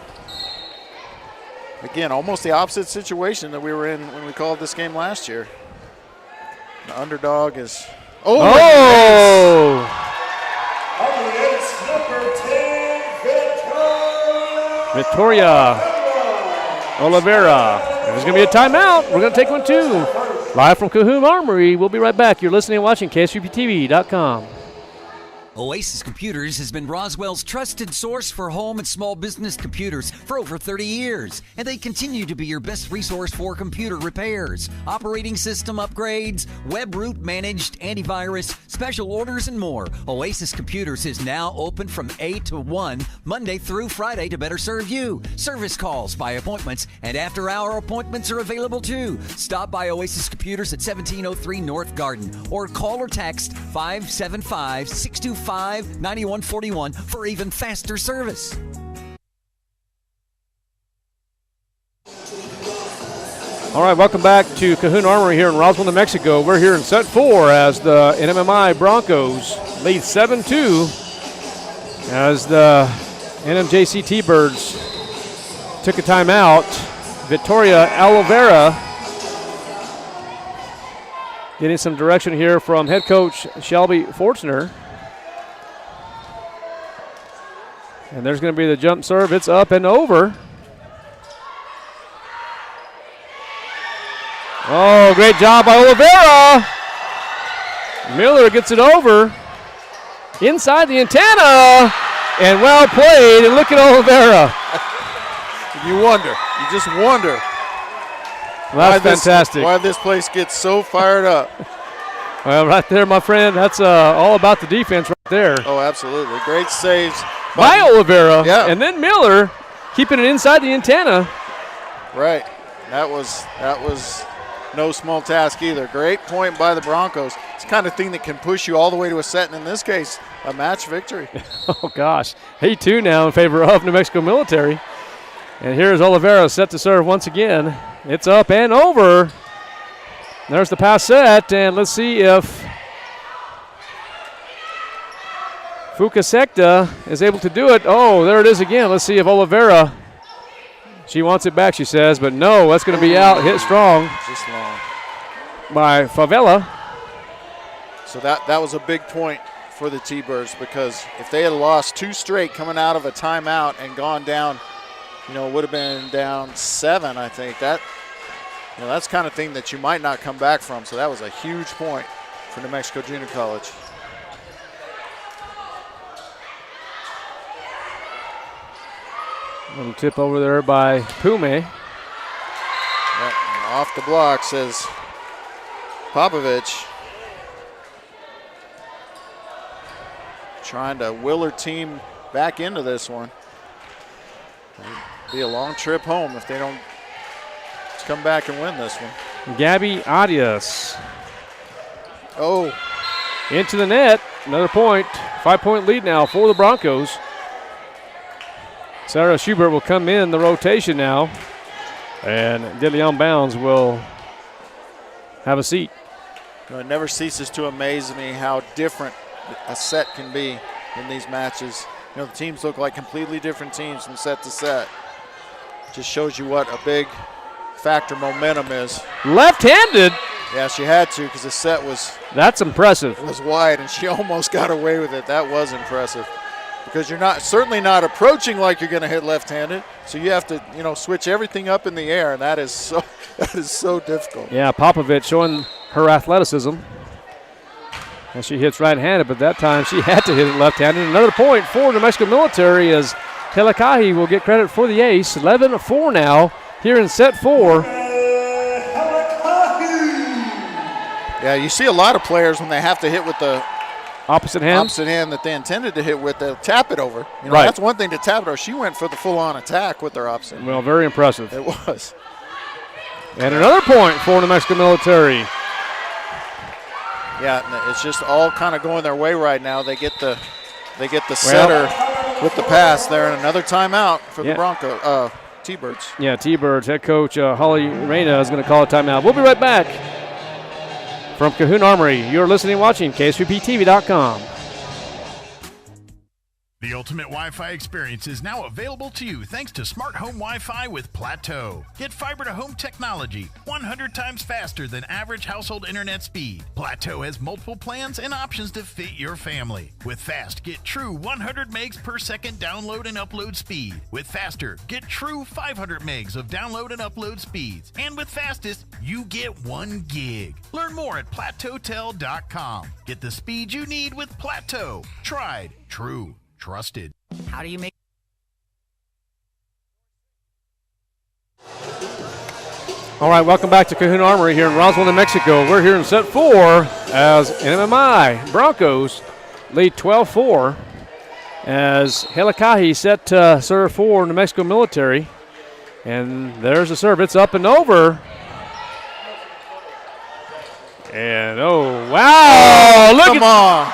Again, almost the opposite situation that we were in when we called this game last year. The underdog is... Oh! Victoria Oliveira. There's going to be a timeout. We're going to take one too. Live from Cahoon Armory. We'll be right back. You're listening and watching KSUPTV.com. Oasis Computers has been Roswell's trusted source for home and small business computers for over 30 years, and they continue to be your best resource for computer repairs, operating system upgrades, web root managed antivirus, special orders, and more. Oasis Computers is now open from 8 to 1, Monday through Friday to better serve you. Service calls by appointments and after-hour appointments are available too. Stop by Oasis Computers at 1703 North Garden or call or text 575-625-9141 for even faster service. All right, welcome back to Cahoon Armory here in Roswell, New Mexico. We're here in set 4 as the NMMI Broncos lead 7-2 as the NMJC T-Birds took a timeout. Victoria Oliveira getting some direction here from head coach Shelby Fortner. And there's going to be the jump serve. It's up and over. Oh, great job by Oliveira. Miller gets it over. Inside the antenna. And well played. And look at Oliveira. You wonder. You just wonder. Well, that's fantastic. Why this place gets so fired up. Well, right there, my friend, that's all about the defense right there. Oh, absolutely. Great saves. By Oliveira. Yeah. And then Miller keeping it inside the antenna. Right. That was no small task either. Great point by the Broncos. It's the kind of thing that can push you all the way to a set, and in this case, a match victory. Oh, gosh. 8-2 now in favor of New Mexico Military. And here's Oliveira set to serve once again. It's up and over. There's the pass set, and let's see if Fukasekta is able to do it. Oh, there it is again. Let's see if Oliveira, she wants it back, she says, but no, that's going to be out, hit strong. Just long. By Favela. So that was a big point for the T-Birds, because if they had lost 2 straight coming out of a timeout and gone down, would have been down 7, I think. That's the kind of thing that you might not come back from. So that was a huge point for New Mexico Junior College. Little tip over there by Pume. Yep, off the block, says Popovich. Trying to will her team back into this one. It'll be a long trip home if they don't come back and win this one. Gabby Arias. Oh. Into the net. Another point. 5-point lead now for the Broncos. Sarah Schubert will come in the rotation now. And Dillion Bounds will have a seat. It never ceases to amaze me how different a set can be in these matches. The teams look like completely different teams from set to set. Just shows you what a big factor momentum is. Left-handed. Yeah, she had to, because the set was. That's impressive. Was wide, and she almost got away with it. That was impressive, because you're certainly not approaching like you're going to hit left-handed. So you have to, switch everything up in the air, and that is so difficult. Yeah, Popovich showing her athleticism. And she hits right-handed, but that time she had to hit it left-handed. Another point for New Mexico Military as Helakahi will get credit for the ace. 11-4 now here in set 4. Yeah, you see a lot of players when they have to hit with the opposite hand that they intended to hit with, they'll tap it over. Right. That's one thing to tap it over. She went for the full-on attack with her opposite. Well, very impressive. It was. And another point for New Mexico Military. Yeah, it's just all kind of going their way right now. They get the setter with the pass there, and another timeout for the Broncos, T-Birds. Yeah, T-Birds head coach Holly Reyna is going to call a timeout. We'll be right back from Cahoon Armory. You're listening and watching KSVPTV.com. The ultimate Wi-Fi experience is now available to you thanks to Smart Home Wi-Fi with Plateau. Get fiber-to-home technology 100 times faster than average household internet speed. Plateau has multiple plans and options to fit your family. With Fast, get true 100 megs per second download and upload speed. With Faster, get true 500 megs of download and upload speeds. And with Fastest, you get 1 gig. Learn more at plateautel.com. Get the speed you need with Plateau. Tried, true, trusted. How do you make... All right, welcome back to Cahoon Armory here in Roswell, New Mexico. We're here in set 4 as NMMI Broncos lead 12-4 as Helikahi set to serve for New Mexico Military. And there's the serve. It's up and over. And, oh, wow. Look Come on.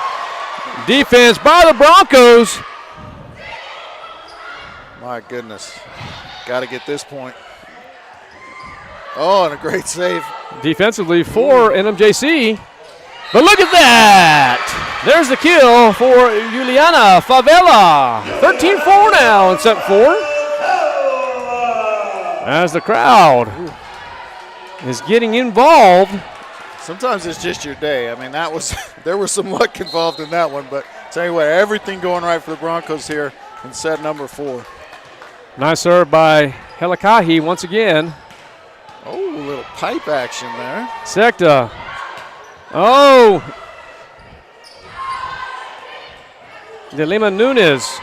Defense by the Broncos. My goodness. Got to get this point. Oh, and a great save. Defensively for NMJC. But look at that. There's the kill for Juliana Favela. 13-4 now in set 4. As the crowd is getting involved. Sometimes it's just your day. I mean, there was some luck involved in that one, but tell you what, everything going right for the Broncos here in set number 4. Nice serve by Helikahi once again. Oh, a little pipe action there. Sekta. Oh. De Lima Nunes.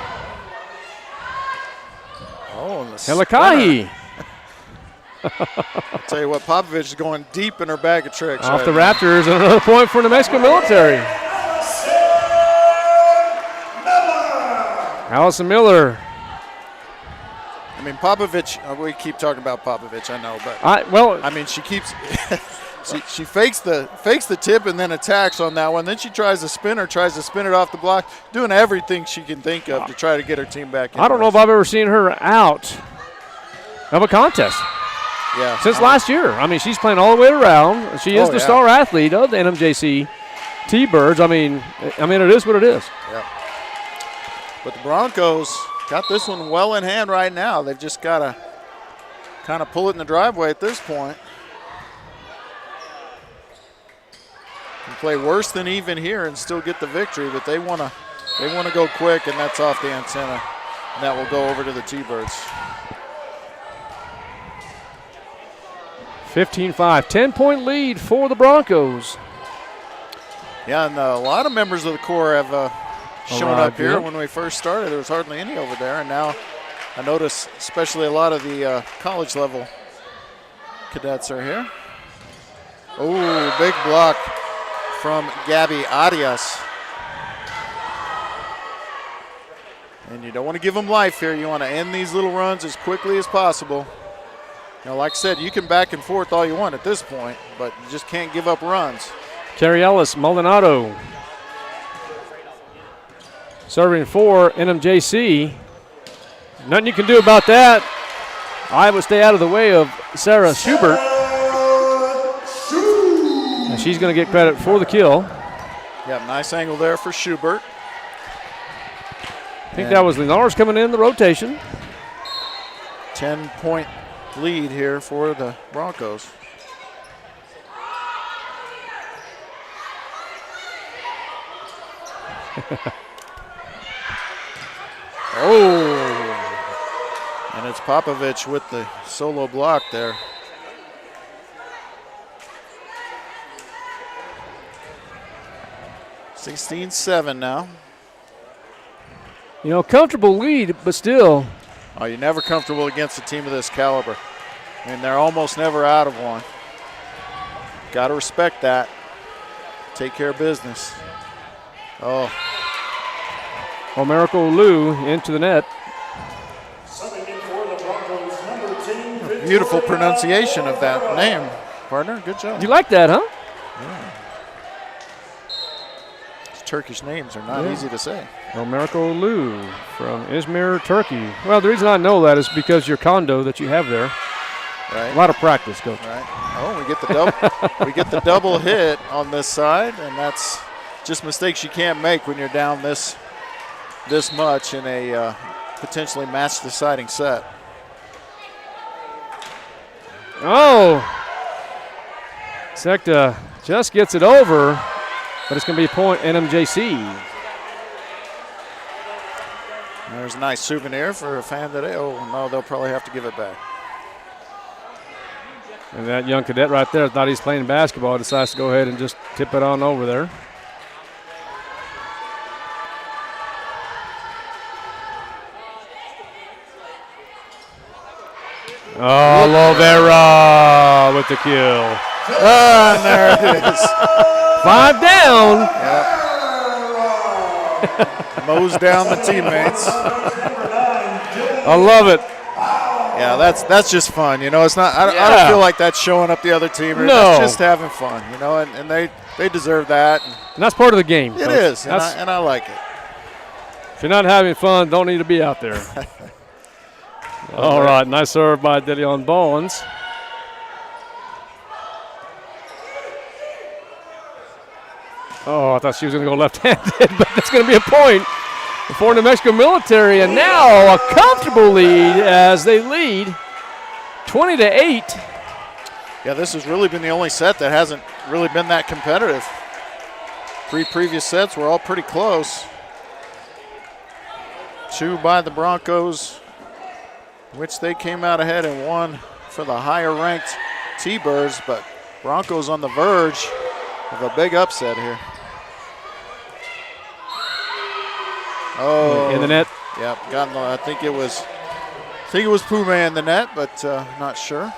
Oh, and the Helikahi. I'll tell you what, Popovich is going deep in her bag of tricks. Off right the now. Raptors, and another point for New Mexico Military. Allison Miller. I mean, Popovich, we keep talking about Popovich, I know, but I mean, she keeps she fakes the tip and then attacks on that one. Then she tries to spin it off the block, doing everything she can think of to try to get her team back in. I don't know if I've ever seen her out of a contest. Yeah. Since last year. I mean, she's playing all the way around. She is the star athlete of the NMJC T-Birds. I mean, it is what it is. Yeah. But the Broncos got this one well in hand right now. They've just got to kind of pull it in the driveway at this point. Can play worse than even here and still get the victory, but they want to go quick, and that's off the antenna, and that will go over to the T-Birds. 15-5, 10-point lead for the Broncos. Yeah, and a lot of members of the Corps have shown up here. Yep. When we first started, there was hardly any over there, and now I notice especially a lot of the college level cadets are here. Oh, big block from Gabby Arias. And you don't want to give them life here. You want to end these little runs as quickly as possible. You know, like I said, you can back and forth all you want at this point, but you just can't give up runs. Carrie Ellis Maldonado serving for NMJC. Nothing you can do about that. I would stay out of the way of Sarah Schubert. And she's going to get credit for the kill. Yeah, nice angle there for Schubert. I think that was Linares coming in the rotation. 10-point lead here for the Broncos. Oh, and it's Popovich with the solo block there. (16-7) now. You know, comfortable lead, but still. Oh, you're never comfortable against a team of this caliber. I mean, they're almost never out of one. Got to respect that. Take care of business. Oh. Miracle Lou into the net. Beautiful pronunciation of that name, partner. Good job. You like that, huh? Yeah. These Turkish names are not easy to say. Miracle Lou from Izmir, Turkey. Well, the reason I know that is because your condo that you have there. Right. A lot of practice, Coach. Right. Oh, we get the double. We get the double hit on this side, and that's just mistakes you can't make when you're down this this much in a potentially match-deciding set. Oh, Secta just gets it over, but it's going to be a point NMJC. There's a nice souvenir for a fan today. Oh, no, they'll probably have to give it back. And that young cadet right there thought he's playing basketball, decides to go ahead and just tip it on over there. Oh, Lovera with the kill. And there it is. 5 down. Yep. Mows down the teammates. I love it. Yeah, that's just fun. You know, it's not. I don't feel like that's showing up the other team. No, that's just having fun. You know, and they deserve that. And that's part of the game. It is, and I like it. If you're not having fun, don't need to be out there. All right, nice serve by DeLeon Bowens. Oh, I thought she was going to go left-handed, but that's going to be a point for New Mexico Military. And now a comfortable lead as they lead 20-8. Yeah, this has really been the only set that hasn't really been that competitive. 3 previous sets were all pretty close. 2 by the Broncos, which they came out ahead and won for the higher-ranked T-Birds, but Broncos on the verge of a big upset here. Oh, in the net. Yep, I think it was Pume in the net, but not sure.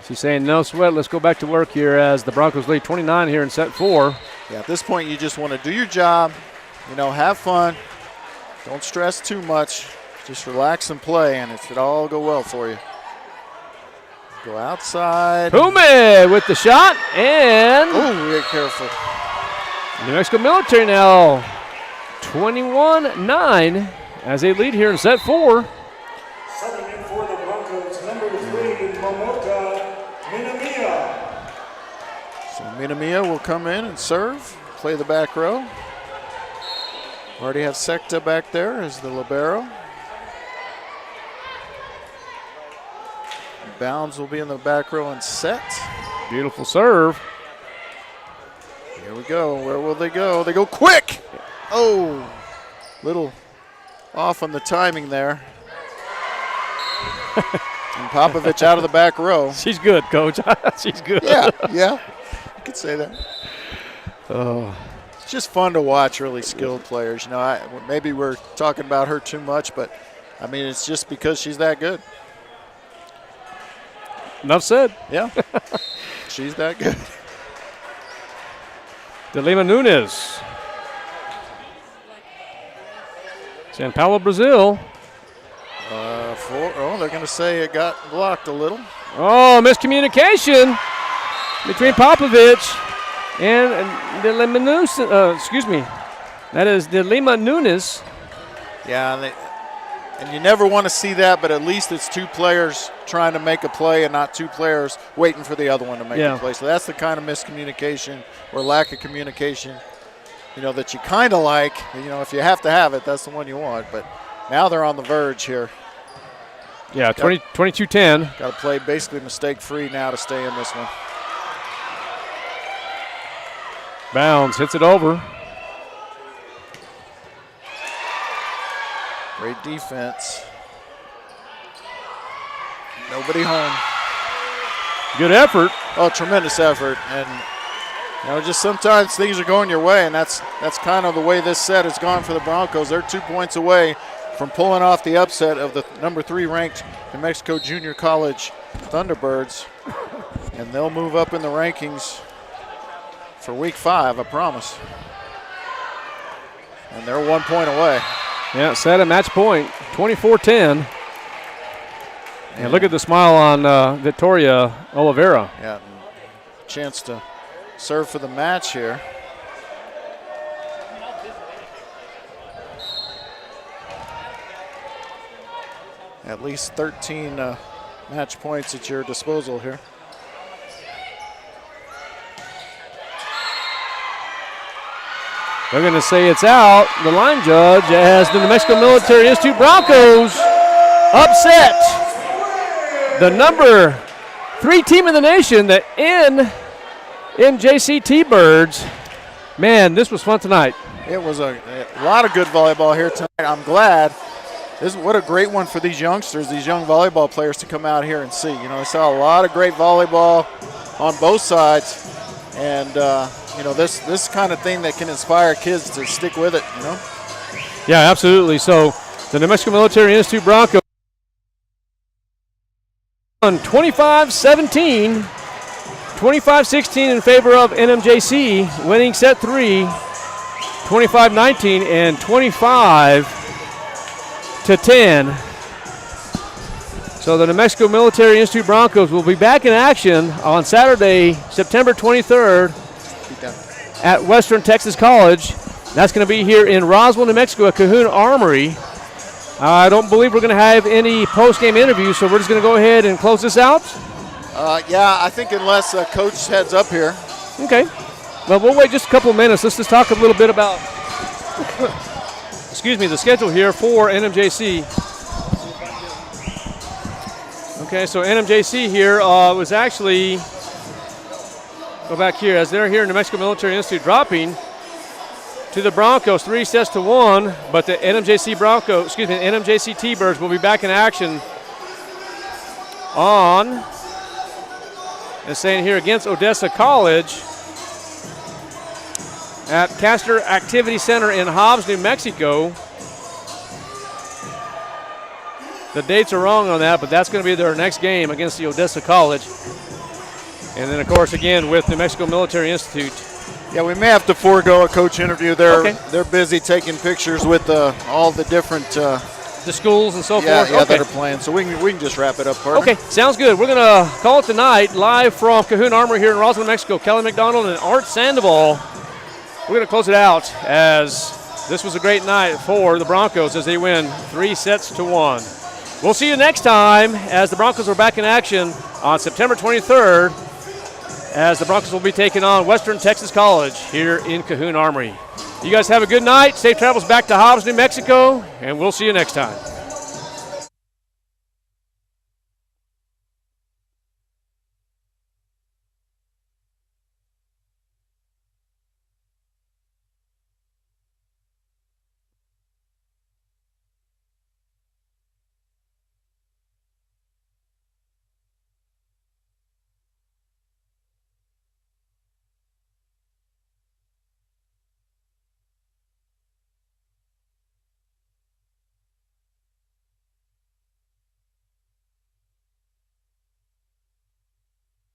She's saying no sweat. Let's go back to work here as the Broncos lead 29 here in set 4. Yeah, at this point you just want to do your job, you know, have fun. Don't stress too much. Just relax and play, and it'll all go well for you. Go outside. Pume with the shot, and oh, get careful. New Mexico Military now 21-9 as they lead here in set 4. Subbing in for the Broncos, number 3, Momota Minamiya. So Minamiya will come in and serve, play the back row. Already have Secta back there as the libero. Bounds will be in the back row and set. Beautiful serve. Here we go. Where will they go? They go quick. Oh, little off on the timing there. And Popovich out of the back row. She's good, Coach. She's good. Yeah, you could say that. Oh. It's just fun to watch really skilled players. You know, maybe we're talking about her too much, but, I mean, it's just because she's that good. Enough said. Yeah, she's that good. De Lima Nunes. San Paulo, Brazil. They're going to say it got blocked a little. Oh, miscommunication between Popovich and De Lima Nunes. That is De Lima Nunes. Yeah, and you never want to see that, but at least it's 2 players trying to make a play and not 2 players waiting for the other one to make a play. So that's the kind of miscommunication or lack of communication, you know, that you kind of like. You know, if you have to have it, that's the one you want. But now they're on the verge here. Yeah, 22-10. Got to play basically mistake-free now to stay in this one. Bounds, hits it over. Great defense. Nobody home. Good effort. Oh, tremendous effort. And, you know, just sometimes things are going your way, and that's kind of the way this set has gone for the Broncos. They're 2 points away from pulling off the upset of the number 3 ranked New Mexico Junior College Thunderbirds. And they'll move up in the rankings for week 5, I promise. And they're 1 point away. Yeah, set a match point, 24-10. And look at the smile on Victoria Oliveira. Yeah, chance to serve for the match here. At least 13 match points at your disposal here. They're going to say it's out. The line judge, as the New Mexico Military Institute Broncos upset the number 3 team in the nation, the NMJC T-Birds. Man, this was fun tonight. It was a lot of good volleyball here tonight. I'm glad. What a great one for these youngsters, these young volleyball players to come out here and see. You know, I saw a lot of great volleyball on both sides, and you know, this kind of thing that can inspire kids to stick with it. You know. Yeah, absolutely. So the New Mexico Military Institute Broncos on 25-17, 25-16 in favor of NMJC, winning set 3, 25-19 and 25-10. So the New Mexico Military Institute Broncos will be back in action on Saturday, September 23rd at Western Texas College. That's going to be here in Roswell, New Mexico at Cahoon Armory. I don't believe we're going to have any post-game interviews, so we're just going to go ahead and close this out. Yeah, I think unless Coach heads up here. Okay. Well, we'll wait just a couple of minutes. Let's just talk a little bit about the schedule here for NMJC. Okay, so NMJC here was actually, go back here, as they're here in New Mexico Military Institute dropping to the Broncos 3-1, but the NMJC T-Birds will be back in action on, it's saying here, against Odessa College at Castor Activity Center in Hobbs, New Mexico. The dates are wrong on that, but that's going to be their next game against the Odessa College. And then, of course, again with New Mexico Military Institute. Yeah, we may have to forego a coach interview. They're busy taking pictures with all the different the schools and so forth. Yeah, that are playing. So we can just wrap it up, partner. Okay, sounds good. We're going to call it tonight, live from Cahoon Armory here in Roswell, New Mexico. Kelly McDonald and Art Sandoval. We're going to close it out, as this was a great night for the Broncos as they win 3-1. We'll see you next time as the Broncos are back in action on September 23rd, as the Broncos will be taking on Western Texas College here in Cahoon Armory. You guys have a good night. Safe travels back to Hobbs, New Mexico, and we'll see you next time.